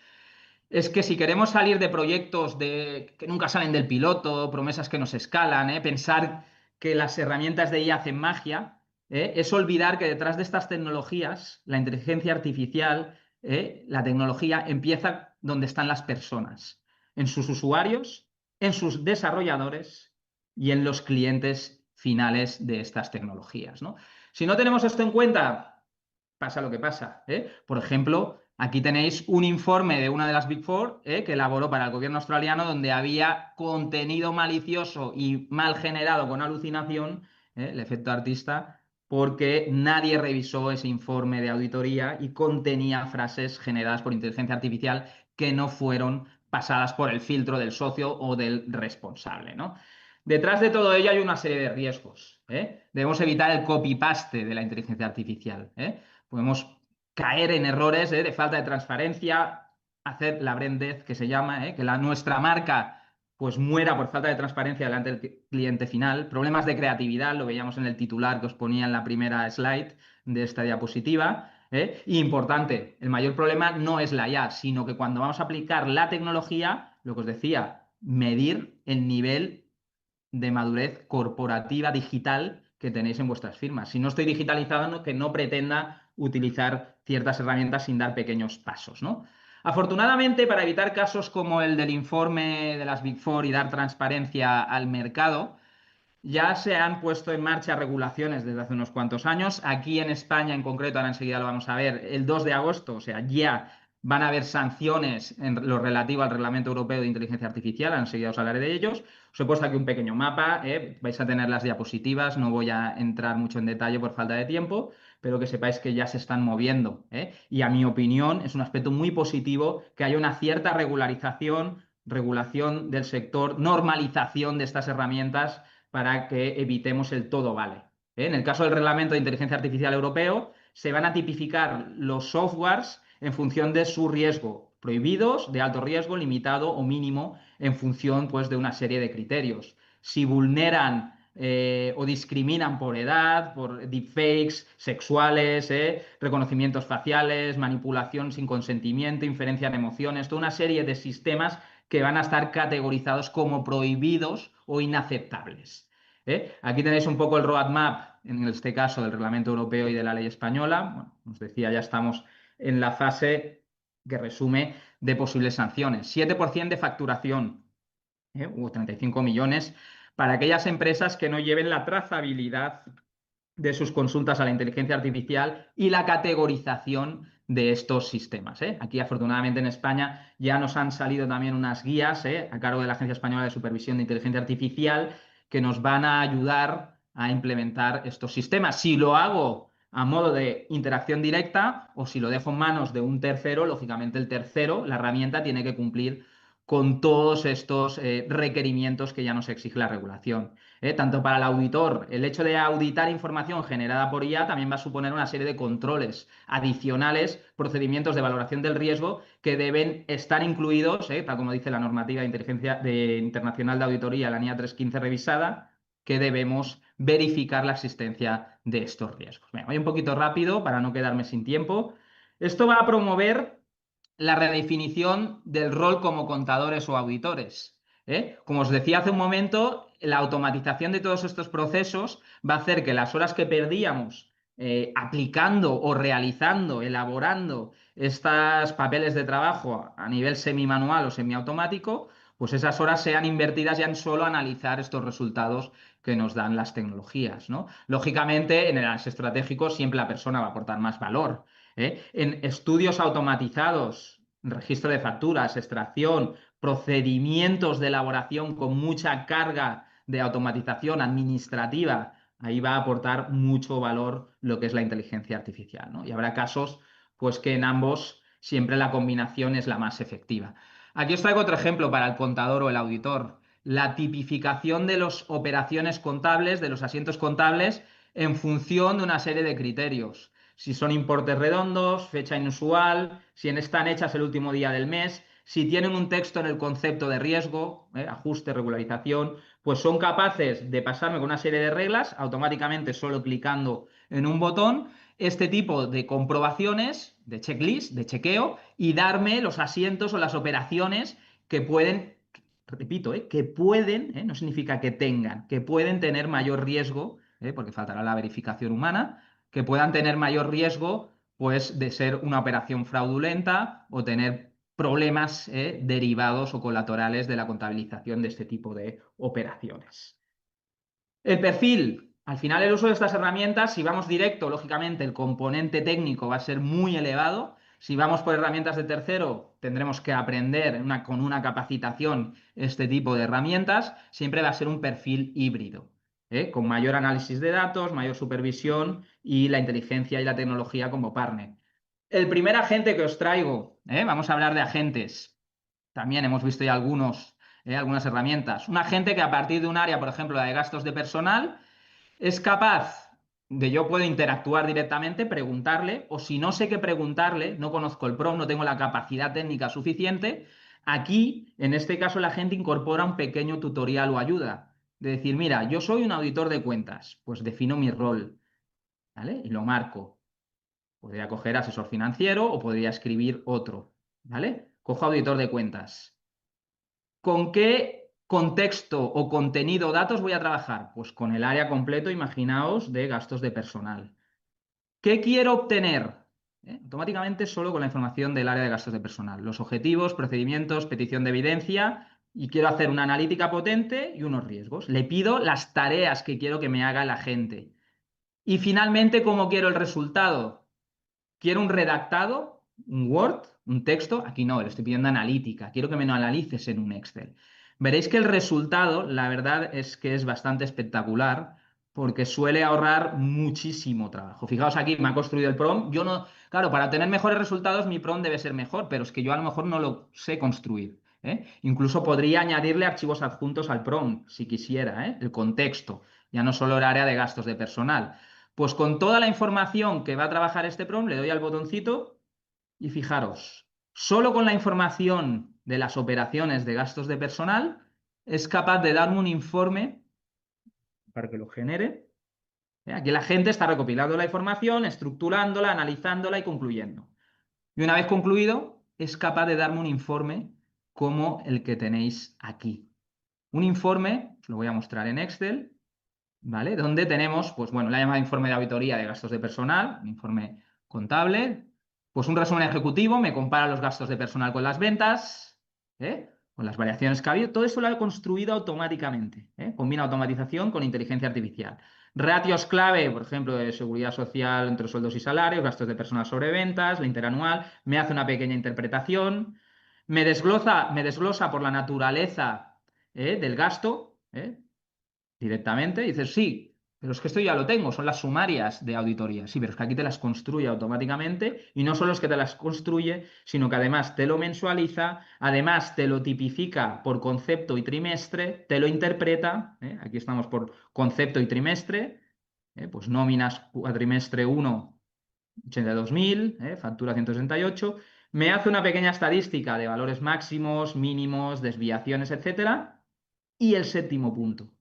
S3: es que si queremos salir de proyectos que nunca salen del piloto, promesas que no se escalan, pensar que las herramientas de IA hacen magia, es olvidar que detrás de estas tecnologías, la inteligencia artificial, la tecnología empieza donde están las personas, en sus usuarios, en sus desarrolladores y en los clientes finales de estas tecnologías, ¿no? Si no tenemos esto en cuenta, pasa lo que pasa. Por ejemplo, aquí tenéis un informe de una de las Big Four, que elaboró para el gobierno australiano, donde había contenido malicioso y mal generado con alucinación, el efecto artista, porque nadie revisó ese informe de auditoría y contenía frases generadas por inteligencia artificial que no fueron pasadas por el filtro del socio o del responsable, ¿no? Detrás de todo ello hay una serie de riesgos. Debemos evitar el copy-paste de la inteligencia artificial. Podemos caer en errores de falta de transparencia, hacer la brand death, que se llama, que nuestra marca pues muera por falta de transparencia delante del cliente final. Problemas de creatividad, lo veíamos en el titular que os ponía en la primera slide de esta diapositiva. Y importante, el mayor problema no es la IA, sino que cuando vamos a aplicar la tecnología, lo que os decía, medir el nivel de madurez corporativa digital que tenéis en vuestras firmas. Si no estoy digitalizado, que no pretenda utilizar ciertas herramientas sin dar pequeños pasos, ¿no? Afortunadamente, para evitar casos como el del informe de las Big Four y dar transparencia al mercado, ya se han puesto en marcha regulaciones desde hace unos cuantos años. Aquí en España en concreto, ahora enseguida lo vamos a ver, el 2 de agosto, o sea, ya van a haber sanciones en lo relativo al Reglamento Europeo de Inteligencia Artificial, enseguida os hablaré de ellos. Os he puesto aquí un pequeño mapa, vais a tener las diapositivas, no voy a entrar mucho en detalle por falta de tiempo, pero que sepáis que ya se están moviendo, ¿eh? Y a mi opinión es un aspecto muy positivo que haya una cierta regularización, regulación del sector, normalización de estas herramientas para que evitemos el todo vale. En el caso del Reglamento de Inteligencia Artificial Europeo, se van a tipificar los softwares en función de su riesgo, prohibidos, de alto riesgo, limitado o mínimo, en función pues, de una serie de criterios. Si vulneran o discriminan por edad, por deepfakes sexuales, reconocimientos faciales, manipulación sin consentimiento, inferencia de emociones, toda una serie de sistemas que van a estar categorizados como prohibidos o inaceptables. Aquí tenéis un poco el roadmap, en este caso del Reglamento Europeo y de la ley española. Bueno, os decía, ya estamos en la fase que resume de posibles sanciones. 7% de facturación, o 35 millones, para aquellas empresas que no lleven la trazabilidad de sus consultas a la inteligencia artificial y la categorización de estos sistemas. Aquí, afortunadamente, en España ya nos han salido también unas guías a cargo de la Agencia Española de Supervisión de Inteligencia Artificial que nos van a ayudar a implementar estos sistemas. Si lo hago a modo de interacción directa o si lo dejo en manos de un tercero, lógicamente el tercero, la herramienta, tiene que cumplir con todos estos requerimientos que ya nos exige la regulación. Tanto para el auditor, el hecho de auditar información generada por IA también va a suponer una serie de controles adicionales, procedimientos de valoración del riesgo que deben estar incluidos, tal como dice la normativa de inteligencia internacional de auditoría, la NIA 315 revisada, que debemos verificar la existencia de estos riesgos. Voy un poquito rápido para no quedarme sin tiempo. Esto va a promover la redefinición del rol como contadores o auditores. Como os decía hace un momento, la automatización de todos estos procesos va a hacer que las horas que perdíamos aplicando o realizando, elaborando estos papeles de trabajo a nivel semimanual o semiautomático, pues esas horas sean invertidas ya en solo analizar estos resultados que nos dan las tecnologías, ¿no? Lógicamente, en el análisis estratégico siempre la persona va a aportar más valor. En estudios automatizados, registro de facturas, extracción, procedimientos de elaboración con mucha carga de automatización administrativa, ahí va a aportar mucho valor lo que es la inteligencia artificial, ¿no? Y habrá casos pues, que en ambos siempre la combinación es la más efectiva. Aquí os traigo otro ejemplo para el contador o el auditor. La tipificación de las operaciones contables, de los asientos contables, en función de una serie de criterios. Si son importes redondos, fecha inusual, si están hechas el último día del mes, si tienen un texto en el concepto de riesgo, ajuste, regularización, pues son capaces de pasarme con una serie de reglas, automáticamente solo clicando en un botón, este tipo de comprobaciones, de checklist, de chequeo, y darme los asientos o las operaciones que pueden, repito, que pueden, no significa que tengan, que pueden tener mayor riesgo, porque faltará la verificación humana, que puedan tener mayor riesgo pues, de ser una operación fraudulenta o tener problemas derivados o colaterales de la contabilización de este tipo de operaciones. El perfil. Al final, el uso de estas herramientas, si vamos directo, lógicamente el componente técnico va a ser muy elevado. Si vamos por herramientas de tercero, tendremos que aprender con una capacitación este tipo de herramientas. Siempre va a ser un perfil híbrido, con mayor análisis de datos, mayor supervisión y la inteligencia y la tecnología como partner. El primer agente que os traigo, vamos a hablar de agentes. También hemos visto ya algunas herramientas. Un agente que a partir de un área, por ejemplo, la de gastos de personal, es capaz de yo puedo interactuar directamente, preguntarle, o si no sé qué preguntarle, no conozco el prompt, no tengo la capacidad técnica suficiente, aquí, en este caso, la gente incorpora un pequeño tutorial o ayuda. De decir, mira, yo soy un auditor de cuentas, pues defino mi rol, ¿vale? Y lo marco. Podría coger asesor financiero o podría escribir otro, ¿vale? Cojo auditor de cuentas. ¿Con qué contexto o contenido o datos voy a trabajar? Pues con el área completo, imaginaos, de gastos de personal. ¿Qué quiero obtener? Automáticamente solo con la información del área de gastos de personal. Los objetivos, procedimientos, petición de evidencia y quiero hacer una analítica potente y unos riesgos. Le pido las tareas que quiero que me haga el agente. Y finalmente, ¿cómo quiero el resultado? ¿Quiero un redactado un Word, un texto, aquí no, le estoy pidiendo analítica, quiero que me lo analices en un Excel. Veréis que el resultado, la verdad es que es bastante espectacular porque suele ahorrar muchísimo trabajo. Fijaos aquí, me ha construido el prompt. Yo no, claro, para tener mejores resultados mi prompt debe ser mejor, pero es que yo a lo mejor no lo sé construir, ¿eh? Incluso podría añadirle archivos adjuntos al prompt si quisiera, ¿eh? El contexto, ya no solo el área de gastos de personal. Pues con toda la información que va a trabajar este prompt, le doy al botoncito y fijaros, solo con la información de las operaciones de gastos de personal es capaz de darme un informe para que lo genere. Aquí la gente está recopilando la información, estructurándola, analizándola y concluyendo. Y una vez concluido, es capaz de darme un informe como el que tenéis aquí. Un informe, os lo voy a mostrar en Excel, ¿vale? Donde tenemos, pues bueno, la llamada informe de auditoría de gastos de personal, un informe contable, pues un resumen ejecutivo, me compara los gastos de personal con las ventas, con las variaciones que ha habido, todo eso lo he construido automáticamente, combina automatización con inteligencia artificial. Ratios clave, por ejemplo, de seguridad social entre sueldos y salarios, gastos de personal sobre ventas, la interanual, me hace una pequeña interpretación, me desglosa por la naturaleza del gasto, directamente, dices, sí, pero es que esto ya lo tengo, son las sumarias de auditoría. Sí, pero es que aquí te las construye automáticamente y no solo es que te las construye, sino que además te lo mensualiza, además te lo tipifica por concepto y trimestre, te lo interpreta, aquí estamos por concepto y trimestre, pues nóminas cuatrimestre 1, 82.000, factura 168, me hace una pequeña estadística de valores máximos, mínimos, desviaciones, etcétera, y el séptimo punto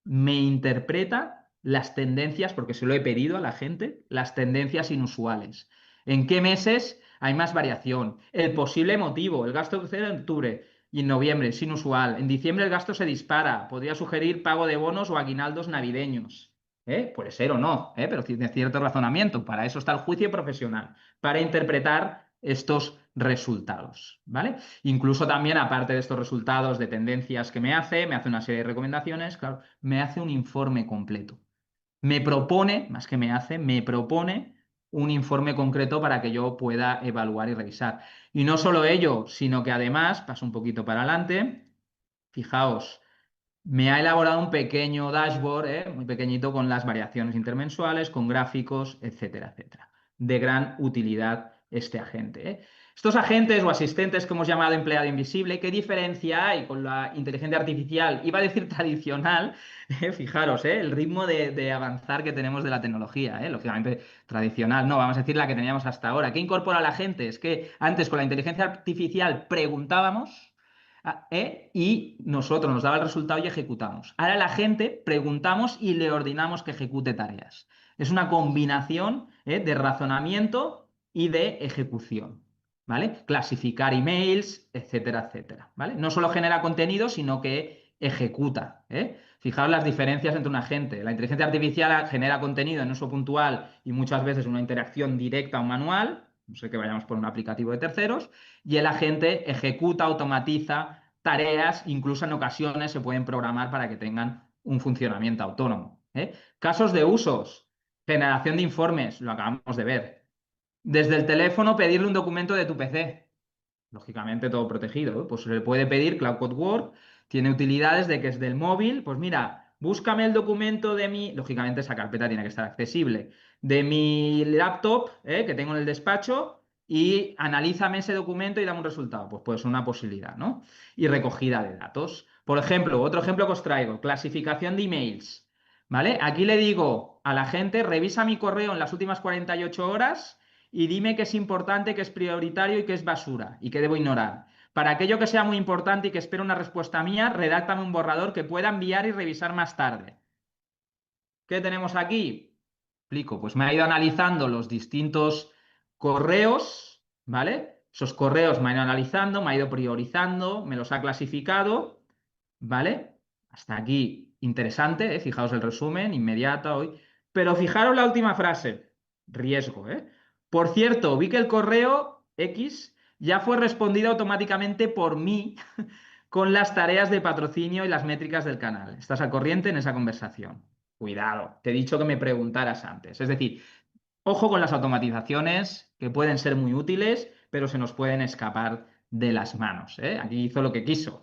S3: me interpreta las tendencias, porque se lo he pedido a la gente, las tendencias inusuales. ¿En qué meses hay más variación? El posible motivo, el gasto cero en octubre y en noviembre es inusual. En diciembre el gasto se dispara. Podría sugerir pago de bonos o aguinaldos navideños. Puede ser o no, pero tiene cierto razonamiento. Para eso está el juicio profesional, para interpretar estos resultados, ¿vale? Incluso también, aparte de estos resultados de tendencias que me hace una serie de recomendaciones, claro, me hace un informe completo. Me propone, más que me propone un informe concreto para que yo pueda evaluar y revisar. Y no solo ello, sino que además, paso un poquito para adelante, fijaos, me ha elaborado un pequeño dashboard, muy pequeñito, con las variaciones intermensuales, con gráficos, etcétera, etcétera. De gran utilidad este agente, Estos agentes o asistentes que hemos llamado empleado invisible, ¿qué diferencia hay con la inteligencia artificial? Iba a decir tradicional, fijaros, el ritmo de avanzar que tenemos de la tecnología, lógicamente tradicional, no, vamos a decir la que teníamos hasta ahora. ¿Qué incorpora la gente? Es que antes con la inteligencia artificial preguntábamos, y nosotros nos daba el resultado y ejecutamos. Ahora la gente preguntamos y le ordenamos que ejecute tareas. Es una combinación, de razonamiento y de ejecución, ¿vale? Clasificar emails, etcétera, etcétera, ¿vale? No solo genera contenido, sino que ejecuta, Fijaos las diferencias entre un agente. La inteligencia artificial genera contenido en uso puntual y muchas veces una interacción directa o manual, no sé que vayamos por un aplicativo de terceros, y el agente ejecuta, automatiza tareas, incluso en ocasiones se pueden programar para que tengan un funcionamiento autónomo. Casos de usos, generación de informes, lo acabamos de ver. Desde el teléfono pedirle un documento de tu PC, lógicamente todo protegido, pues se le puede pedir Cloud Code Word, tiene utilidades de que es del móvil, pues mira, búscame el documento de mi, lógicamente esa carpeta tiene que estar accesible, de mi laptop, que tengo en el despacho, y analízame ese documento y dame un resultado. Pues puede ser una posibilidad, ¿no? Y recogida de datos. Por ejemplo, otro ejemplo que os traigo, clasificación de emails, ¿vale? Aquí le digo a la gente, revisa mi correo en las últimas 48 horas y dime qué es importante, qué es prioritario y qué es basura y qué debo ignorar. Para aquello que sea muy importante y que espero una respuesta mía, redáctame un borrador que pueda enviar y revisar más tarde. ¿Qué tenemos aquí? Explico, pues me ha ido analizando los distintos correos, ¿vale? Esos correos me han ido analizando, me ha ido priorizando, me los ha clasificado, ¿vale? Hasta aquí interesante, Fijaos el resumen, inmediata hoy. Pero fijaros la última frase, riesgo, Por cierto, vi que el correo X ya fue respondido automáticamente por mí con las tareas de patrocinio y las métricas del canal. ¿Estás al corriente en esa conversación? Cuidado, te he dicho que me preguntaras antes. Es decir, ojo con las automatizaciones que pueden ser muy útiles, pero se nos pueden escapar de las manos, ¿eh? Aquí hizo lo que quiso,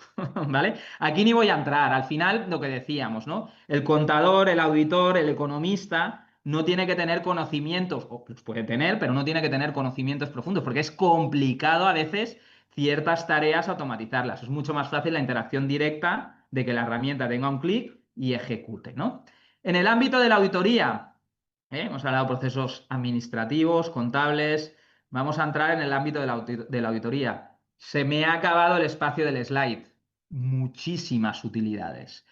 S3: ¿vale? Aquí ni voy a entrar. Al final, lo que decíamos, ¿no? El contador, el auditor, el economista no tiene que tener conocimientos, o los puede tener, pero no tiene que tener conocimientos profundos, porque es complicado a veces ciertas tareas automatizarlas. Es mucho más fácil la interacción directa de que la herramienta tenga un clic y ejecute, ¿no? En el ámbito de la auditoría, hemos hablado de procesos administrativos, contables. Vamos a entrar en el ámbito de la auditoría. Se me ha acabado el espacio del slide. Muchísimas utilidades.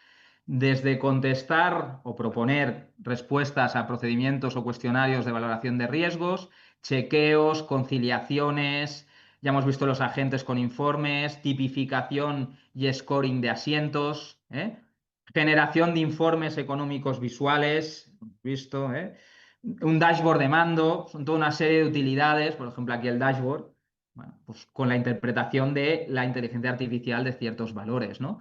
S3: Desde contestar o proponer respuestas a procedimientos o cuestionarios de valoración de riesgos, chequeos, conciliaciones, ya hemos visto los agentes con informes, tipificación y scoring de asientos, generación de informes económicos visuales, visto, un dashboard de mando, son toda una serie de utilidades, por ejemplo aquí el dashboard, bueno, pues con la interpretación de la inteligencia artificial de ciertos valores, ¿no?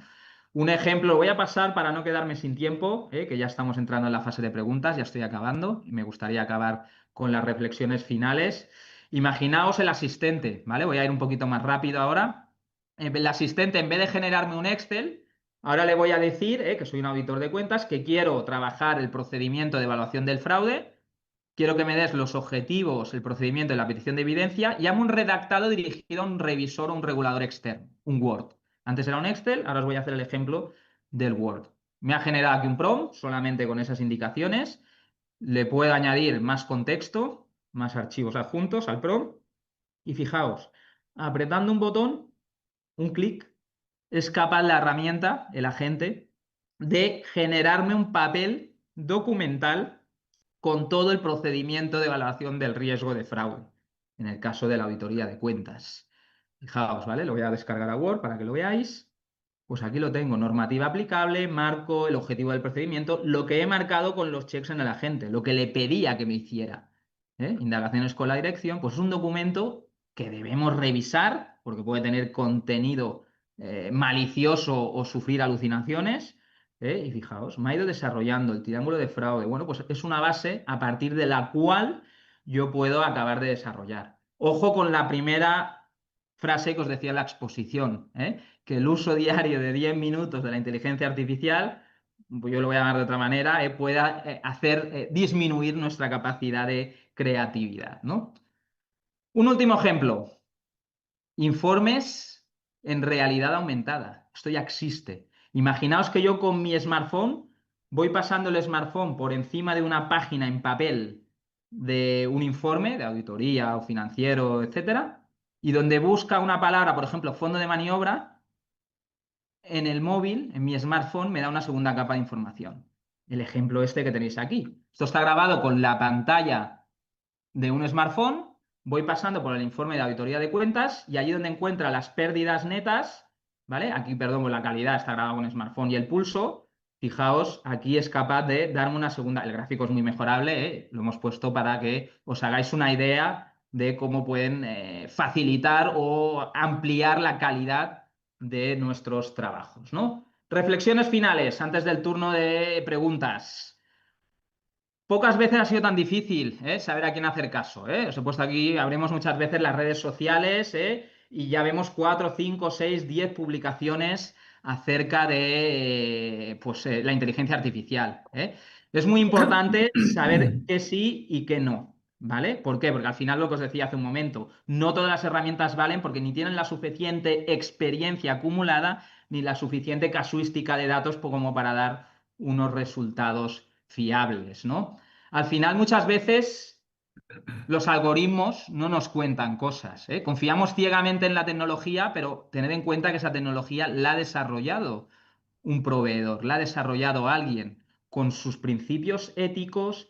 S3: Un ejemplo, voy a pasar para no quedarme sin tiempo, que ya estamos entrando en la fase de preguntas, ya estoy acabando y me gustaría acabar con las reflexiones finales. Imaginaos el asistente, ¿vale? Voy a ir un poquito más rápido ahora. El asistente, en vez de generarme un Excel, ahora le voy a decir, que soy un auditor de cuentas, que quiero trabajar el procedimiento de evaluación del fraude, quiero que me des los objetivos, el procedimiento y la petición de evidencia y hago un redactado dirigido a un revisor o un regulador externo, un Word. Antes era un Excel, ahora os voy a hacer el ejemplo del Word. Me ha generado aquí un prompt solamente con esas indicaciones. Le puedo añadir más contexto, más archivos adjuntos al prompt. Y fijaos, apretando un botón, un clic, es capaz la herramienta, el agente, de generarme un papel documental con todo el procedimiento de evaluación del riesgo de fraude, en el caso de la auditoría de cuentas. Fijaos, ¿vale? Lo voy a descargar a Word para que lo veáis. Pues aquí lo tengo, normativa aplicable, marco el objetivo del procedimiento, lo que he marcado con los checks en el agente, lo que le pedía que me hiciera. Indagaciones con la dirección, pues es un documento que debemos revisar porque puede tener contenido malicioso o sufrir alucinaciones. Y fijaos, me ha ido desarrollando el triángulo de fraude. Bueno, pues es una base a partir de la cual yo puedo acabar de desarrollar. Ojo con la primera frase que os decía en la exposición, que el uso diario de 10 minutos de la inteligencia artificial, pues yo lo voy a llamar de otra manera, pueda hacer disminuir nuestra capacidad de creatividad, ¿no? Un último ejemplo, informes en realidad aumentada. Esto ya existe. Imaginaos que yo con mi smartphone voy pasando el smartphone por encima de una página en papel de un informe de auditoría o financiero, etcétera, y donde busca una palabra, por ejemplo, fondo de maniobra, en el móvil, en mi smartphone, me da una segunda capa de información. El ejemplo este que tenéis aquí. Esto está grabado con la pantalla de un smartphone, voy pasando por el informe de auditoría de cuentas y allí donde encuentra las pérdidas netas, ¿vale? Aquí, perdón, con la calidad está grabado con smartphone y el pulso. Fijaos, aquí es capaz de darme una segunda. El gráfico es muy mejorable, lo hemos puesto para que os hagáis una idea de cómo pueden facilitar o ampliar la calidad de nuestros trabajos, ¿no? Reflexiones finales antes del turno de preguntas. Pocas veces ha sido tan difícil saber a quién hacer caso. Os he puesto aquí, abrimos muchas veces las redes sociales y ya vemos 4, 5, 6, 10 publicaciones acerca de pues, la inteligencia artificial. Es muy importante saber qué sí y qué no. ¿Vale? ¿Por qué? Porque al final lo que os decía hace un momento, no todas las herramientas valen porque ni tienen la suficiente experiencia acumulada ni la suficiente casuística de datos como para dar unos resultados fiables, ¿no? Al final, muchas veces los algoritmos no nos cuentan cosas, ¿eh? Confiamos ciegamente en la tecnología, pero tened en cuenta que esa tecnología la ha desarrollado un proveedor, la ha desarrollado alguien con sus principios éticos,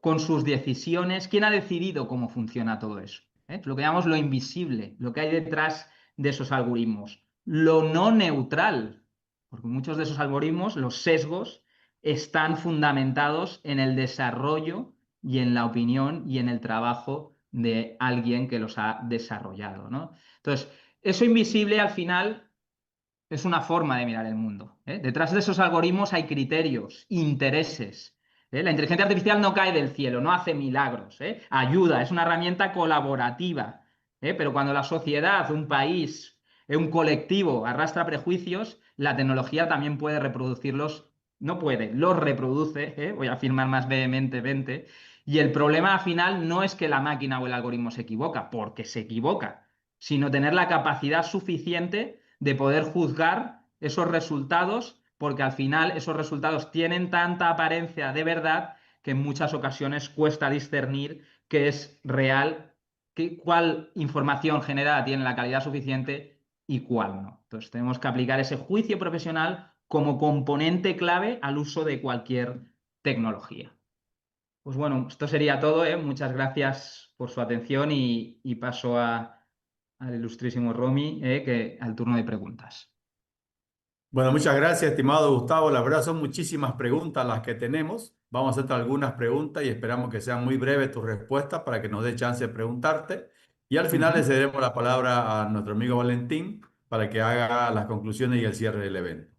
S3: con sus decisiones. ¿Quién ha decidido cómo funciona todo eso? Lo que llamamos lo invisible, lo que hay detrás de esos algoritmos. Lo no neutral, porque muchos de esos algoritmos, los sesgos, están fundamentados en el desarrollo y en la opinión y en el trabajo de alguien que los ha desarrollado, ¿no? Entonces, eso invisible al final es una forma de mirar el mundo. Detrás de esos algoritmos hay criterios, intereses. La inteligencia artificial no cae del cielo, no hace milagros. Ayuda, es una herramienta colaborativa. Pero cuando la sociedad, un país, un colectivo arrastra prejuicios, la tecnología también puede reproducirlos, no puede, los reproduce, voy a afirmar más vehementemente, y el problema al final no es que la máquina o el algoritmo se equivoca, porque se equivoca, sino tener la capacidad suficiente de poder juzgar esos resultados, porque al final esos resultados tienen tanta apariencia de verdad que en muchas ocasiones cuesta discernir qué es real, cuál información generada tiene la calidad suficiente y cuál no. Entonces tenemos que aplicar ese juicio profesional como componente clave al uso de cualquier tecnología. Pues bueno, esto sería todo, ¿eh? Muchas gracias por su atención y paso al ilustrísimo Romy, al turno de preguntas.
S2: Bueno, muchas gracias, estimado Gustavo. La verdad son muchísimas preguntas las que tenemos. Vamos a hacerte algunas preguntas y esperamos que sean muy breves tus respuestas para que nos dé chance de preguntarte. Y al final le
S3: Ujú.
S2: cederemos la palabra a nuestro amigo Valentín para que haga las conclusiones y el cierre del evento.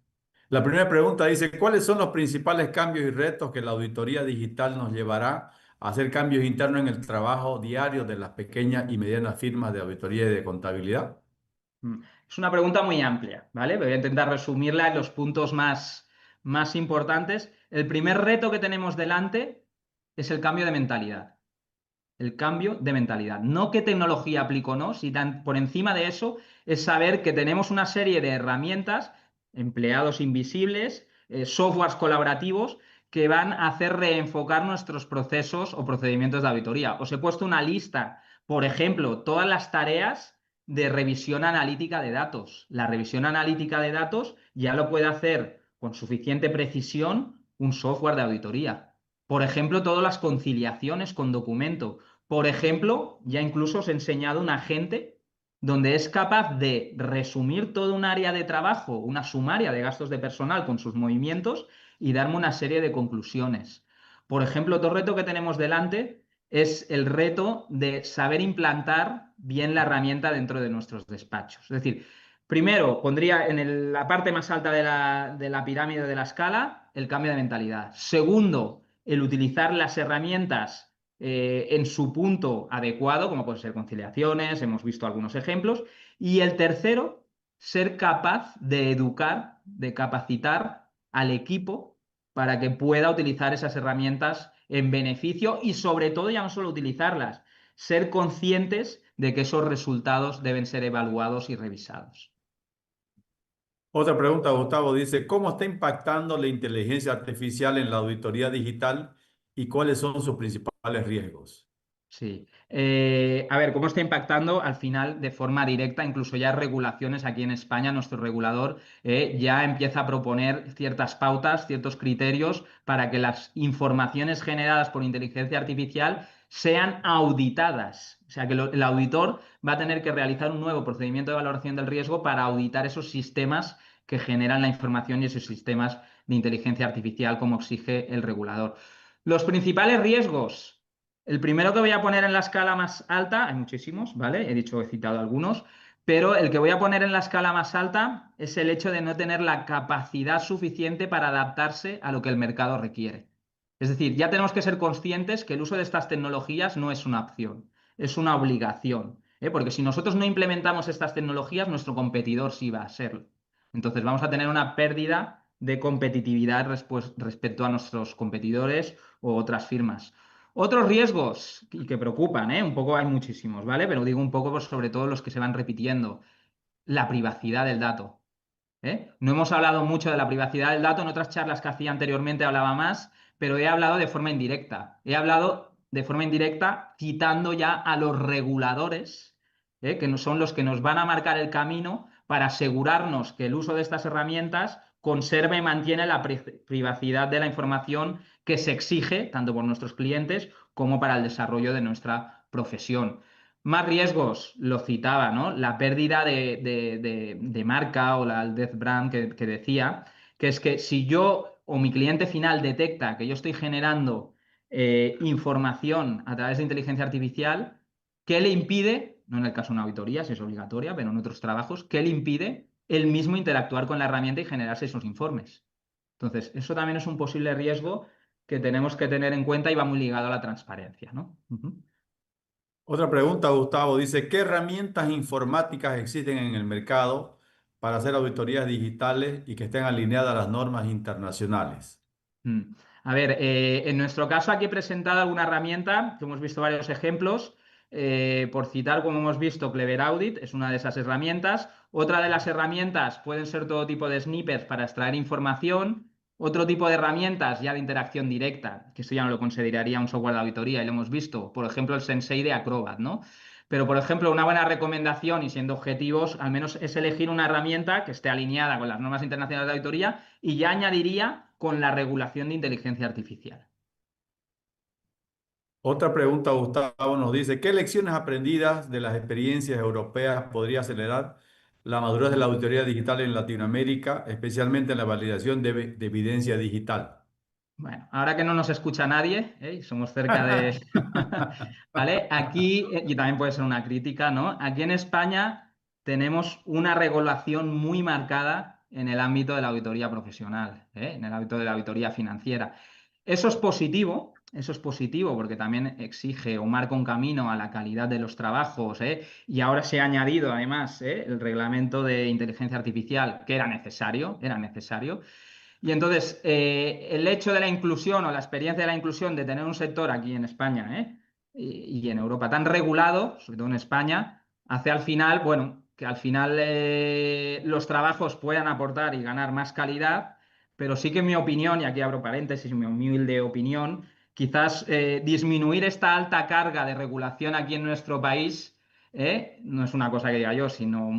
S2: La primera pregunta dice, ¿cuáles son los principales cambios y retos que la auditoría digital nos llevará a hacer cambios internos en el trabajo diario de las pequeñas y medianas firmas de auditoría y de contabilidad?
S3: Es una pregunta muy amplia, ¿vale? Voy a intentar resumirla en los puntos más importantes. El primer reto que tenemos delante es el cambio de mentalidad. El cambio de mentalidad. No qué tecnología aplico o no, sino por encima de eso es saber que tenemos una serie de herramientas, empleados invisibles, softwares colaborativos que van a hacer reenfocar nuestros procesos o procedimientos de auditoría. Os he puesto una lista, por ejemplo, todas las tareas de revisión analítica de datos. La revisión analítica de datos ya lo puede hacer con suficiente precisión un software de auditoría. Por ejemplo, todas las conciliaciones con documento. Por ejemplo, ya incluso os he enseñado un agente donde es capaz de resumir todo un área de trabajo, una sumaria de gastos de personal con sus movimientos y darme una serie de conclusiones. Por ejemplo, otro reto que tenemos delante es el reto de saber implantar bien la herramienta dentro de nuestros despachos. Es decir, primero pondría en la parte más alta de la pirámide de la escala el cambio de mentalidad. Segundo, el utilizar las herramientas en su punto adecuado, como pueden ser conciliaciones, hemos visto algunos ejemplos. Y el tercero, ser capaz de educar, de capacitar al equipo para que pueda utilizar esas herramientas en beneficio y sobre todo ya no solo utilizarlas, ser conscientes de que esos resultados deben ser evaluados y revisados.
S2: Otra pregunta, Gustavo, dice, ¿cómo está impactando la inteligencia artificial en la auditoría digital y cuáles son sus principales riesgos?
S3: Sí. A ver, ¿cómo está impactando al final de forma directa? Incluso ya regulaciones aquí en España, nuestro regulador ya empieza a proponer ciertas pautas, ciertos criterios para que las informaciones generadas por inteligencia artificial sean auditadas. O sea, que el auditor va a tener que realizar un nuevo procedimiento de valoración del riesgo para auditar esos sistemas que generan la información y esos sistemas de inteligencia artificial como exige el regulador. Los principales riesgos. El primero que voy a poner en la escala más alta, hay muchísimos, ¿vale? He citado algunos, pero el que voy a poner en la escala más alta es el hecho de no tener la capacidad suficiente para adaptarse a lo que el mercado requiere. Es decir, ya tenemos que ser conscientes que el uso de estas tecnologías no es una opción, es una obligación, ¿eh? Porque si nosotros no implementamos estas tecnologías, nuestro competidor sí va a serlo. Entonces vamos a tener una pérdida de competitividad respecto a nuestros competidores o otras firmas. Otros riesgos y que preocupan, un poco hay muchísimos, ¿vale? Pero digo un poco pues, sobre todo los que se van repitiendo. La privacidad del dato. No hemos hablado mucho de la privacidad del dato, en otras charlas que hacía anteriormente hablaba más, pero he hablado de forma indirecta. He hablado de forma indirecta citando ya a los reguladores, que no son los que nos van a marcar el camino para asegurarnos que el uso de estas herramientas conserva y mantiene la privacidad de la información que se exige tanto por nuestros clientes como para el desarrollo de nuestra profesión. Más riesgos, lo citaba, ¿no? La pérdida de marca o el death brand que decía, que es que si yo o mi cliente final detecta que yo estoy generando información a través de inteligencia artificial, ¿qué le impide? No en el caso de una auditoría, si es obligatoria, pero en otros trabajos, ¿qué le impide él mismo interactuar con la herramienta y generarse esos informes? Entonces, eso también es un posible riesgo que tenemos que tener en cuenta y va muy ligado a la transparencia, ¿no?
S2: Otra pregunta, Gustavo, dice, ¿qué herramientas informáticas existen en el mercado para hacer auditorías digitales y que estén alineadas a las normas internacionales?
S3: Mm. A ver, en nuestro caso aquí he presentado alguna herramienta, que hemos visto varios ejemplos. Por citar, como hemos visto, Clever Audit es una de esas herramientas. Otra de las herramientas pueden ser todo tipo de snippets para extraer información. Otro tipo de herramientas ya de interacción directa, que eso ya no lo consideraría un software de auditoría y lo hemos visto. Por ejemplo, el Sensei de Acrobat, ¿no? Pero, por ejemplo, una buena recomendación y siendo objetivos, al menos es elegir una herramienta que esté alineada con las normas internacionales de auditoría y ya añadiría con la regulación de inteligencia artificial.
S2: Otra pregunta, Gustavo, nos dice, ¿qué lecciones aprendidas de las experiencias europeas podría acelerar la madurez de la auditoría digital en Latinoamérica, especialmente en la validación de evidencia digital?
S3: Bueno, ahora que no nos escucha nadie, ¿eh? Y somos cerca de... ¿Vale? Aquí, y también puede ser una crítica, ¿no? Aquí en España tenemos una regulación muy marcada en el ámbito de la auditoría profesional, ¿eh? En el ámbito de la auditoría financiera. Eso es positivo porque también exige o marca un camino a la calidad de los trabajos, ¿eh? Y ahora se ha añadido además, ¿eh? El reglamento de inteligencia artificial, que era necesario. Y entonces, el hecho de la inclusión o la experiencia de la inclusión de tener un sector aquí en España, y en Europa tan regulado, sobre todo en España, hace al final, bueno, que al final los trabajos puedan aportar y ganar más calidad, pero sí que en mi opinión, y aquí abro paréntesis, mi humilde opinión, quizás disminuir esta alta carga de regulación aquí en nuestro país. No es una cosa que diga yo, sino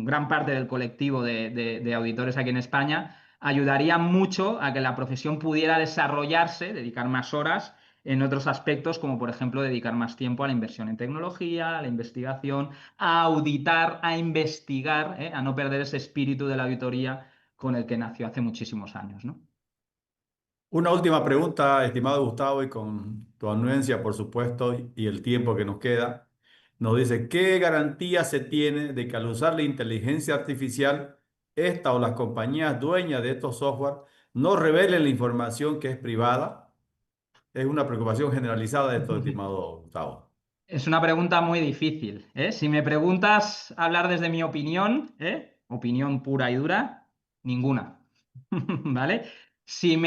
S3: gran parte del colectivo de auditores aquí en España ayudaría mucho a que la profesión pudiera desarrollarse, dedicar más horas en otros aspectos, como por ejemplo dedicar más tiempo a la inversión en tecnología, a la investigación, a auditar, a investigar, a no perder ese espíritu de la auditoría con el que nació hace muchísimos años, ¿no?
S2: Una última pregunta, estimado Gustavo, y con tu anuencia, por supuesto, y el tiempo que nos queda, nos dice, ¿qué garantía se tiene de que al usar la inteligencia artificial, esta o las compañías dueñas de estos software no revelen la información que es privada? Es una preocupación generalizada de todo, estimado Gustavo.
S3: Es una pregunta muy difícil, ¿eh? Si me preguntas hablar desde mi opinión, opinión pura y dura, ninguna. ¿Vale? Si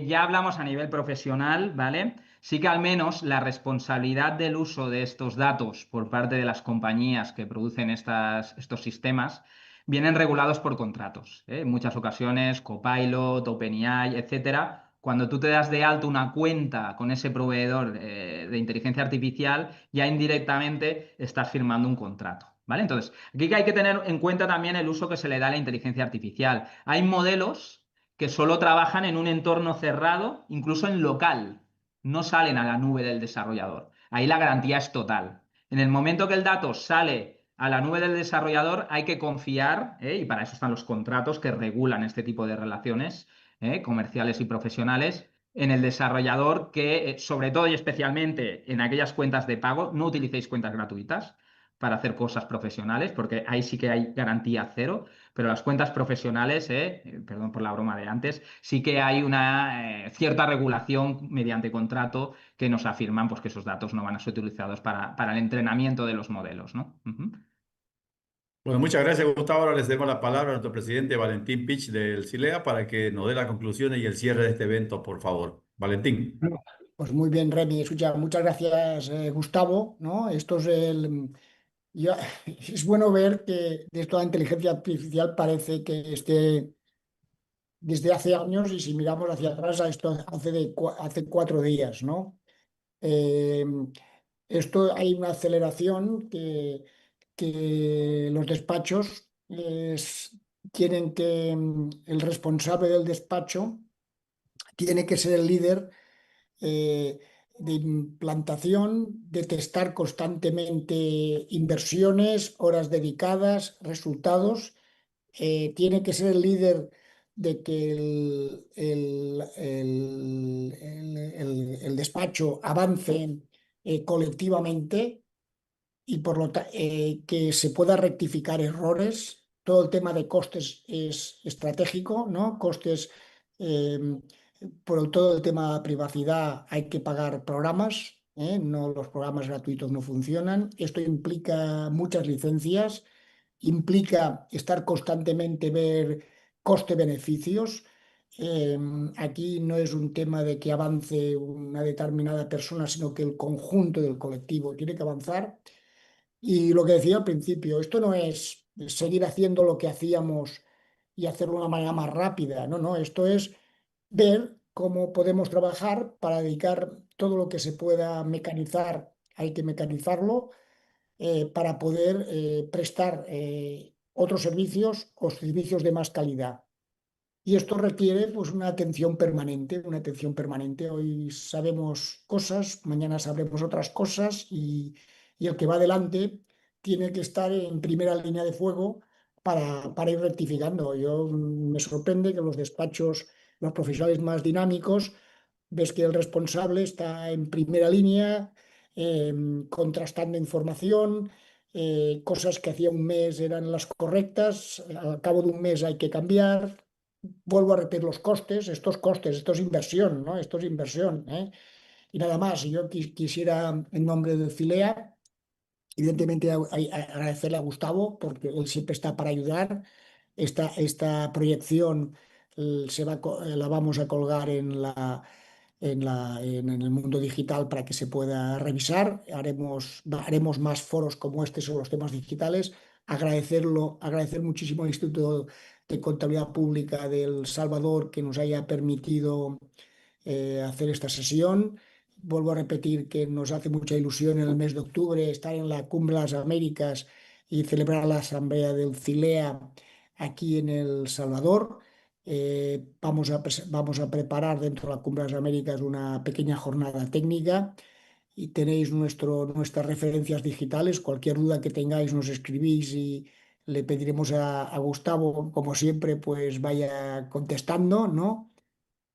S3: ya hablamos a nivel profesional, ¿vale? Sí que al menos la responsabilidad del uso de estos datos por parte de las compañías que producen estos sistemas vienen regulados por contratos, ¿eh? En muchas ocasiones, Copilot, OpenAI, etcétera. Cuando tú te das de alto una cuenta con ese proveedor de inteligencia artificial, ya indirectamente estás firmando un contrato. ¿Vale? Entonces, aquí hay que tener en cuenta también el uso que se le da a la inteligencia artificial. Hay modelos que solo trabajan en un entorno cerrado, incluso en local. No salen a la nube del desarrollador. Ahí la garantía es total. En el momento que el dato sale a la nube del desarrollador, hay que confiar, y para eso están los contratos que regulan este tipo de relaciones, comerciales y profesionales, en el desarrollador que, sobre todo y especialmente en aquellas cuentas de pago, no utilicéis cuentas gratuitas para hacer cosas profesionales, porque ahí sí que hay garantía cero, pero las cuentas profesionales, perdón por la broma de antes, sí que hay una cierta regulación mediante contrato que nos afirman pues, que esos datos no van a ser utilizados para el entrenamiento de los modelos, ¿no? Ujú.
S2: Bueno, muchas gracias, Gustavo. Ahora les demos la palabra a nuestro presidente Valentín Pich del CILEA para que nos dé las conclusiones y el cierre de este evento, por favor. Valentín.
S1: Pues muy bien, Remy. Escucha, muchas gracias, Gustavo, ¿no? Esto es ya- es bueno ver que de esto de la inteligencia artificial parece que esté desde hace años y si miramos hacia atrás a esto hace 4 días, ¿no? Eh, Esto hay una aceleración que los despachos quieren que el responsable del despacho tiene que ser el líder de implantación, de testar constantemente inversiones, horas dedicadas, resultados. Tiene que ser el líder de que el despacho avance colectivamente y que se pueda rectificar errores. Todo el tema de costes es estratégico, ¿no? Costes, por todo el tema de privacidad hay que pagar programas, No, los programas gratuitos no funcionan. Esto implica muchas licencias, implica estar constantemente ver coste-beneficios. Eh, Aquí no es un tema de que avance una determinada persona, sino que el conjunto del colectivo tiene que avanzar. Y lo que decía al principio, esto no es seguir haciendo lo que hacíamos y hacerlo de una manera más rápida. No, no, esto es ver cómo podemos trabajar para dedicar todo lo que se pueda mecanizar, hay que mecanizarlo, para poder prestar otros servicios o servicios de más calidad. Y esto requiere pues una atención permanente, una atención permanente. Hoy sabemos cosas, mañana sabremos otras cosas y el que va adelante tiene que estar en primera línea de fuego para ir rectificando. Me sorprende que los despachos, los profesionales más dinámicos, ves que el responsable está en primera línea, eh, contrastando información, cosas que hacía un mes eran las correctas, al cabo de un mes hay que cambiar. Vuelvo a repetir los costes, esto es inversión, ¿no? Esto es inversión, ¿eh? Y nada más, yo quisiera, en nombre de Filea, evidentemente agradecerle a Gustavo, porque él siempre está para ayudar. Esta proyección la vamos a colgar en el mundo digital para que se pueda revisar. Haremos más foros como este sobre los temas digitales. Agradecer muchísimo al Instituto de Contabilidad Pública del Salvador que nos haya permitido hacer esta sesión. Vuelvo a repetir que nos hace mucha ilusión en el mes de octubre estar en la Cumbre de las Américas y celebrar la Asamblea del CILEA aquí en El Salvador. Vamos a preparar dentro de la Cumbre de las Américas una pequeña jornada técnica y tenéis nuestras referencias digitales. Cualquier duda que tengáis nos escribís y le pediremos a Gustavo, como siempre, pues vaya contestando, ¿no?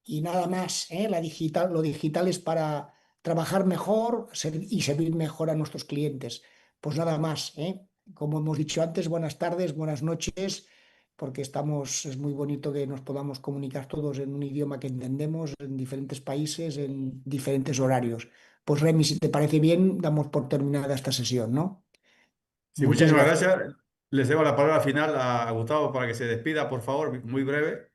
S1: Y nada más, ¿eh? Lo digital es para trabajar mejor y servir mejor a nuestros clientes. Pues nada más, ¿eh? Como hemos dicho antes, buenas tardes, buenas noches, porque es muy bonito que nos podamos comunicar todos en un idioma que entendemos, en diferentes países, en diferentes horarios. Pues Remy, si te parece bien, damos por terminada esta sesión, ¿no?
S2: Sí,
S1: Muchas
S2: muchísimas
S1: gracias.
S2: gracias. Les cedo la palabra final a Gustavo para que se despida, por favor, muy breve.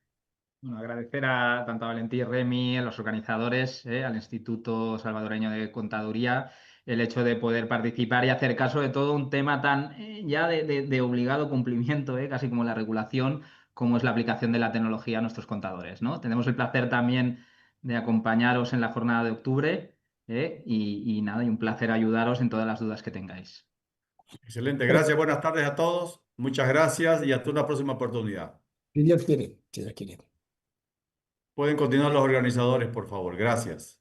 S3: Bueno, agradecer a tanto a Valentí y Remy, a los organizadores, al Instituto Salvadoreño de Contaduría, el hecho de poder participar y hacer caso de todo un tema tan ya de obligado cumplimiento, casi como la regulación, como es la aplicación de la tecnología a nuestros contadores, ¿no? Tenemos el placer también de acompañaros en la jornada de octubre, y nada, y un placer ayudaros en todas las dudas que tengáis.
S2: Excelente, gracias, buenas tardes a todos. Muchas gracias y hasta una próxima oportunidad.
S1: Si Dios quiere, si Dios quiere.
S2: Pueden continuar los organizadores, por favor. Gracias.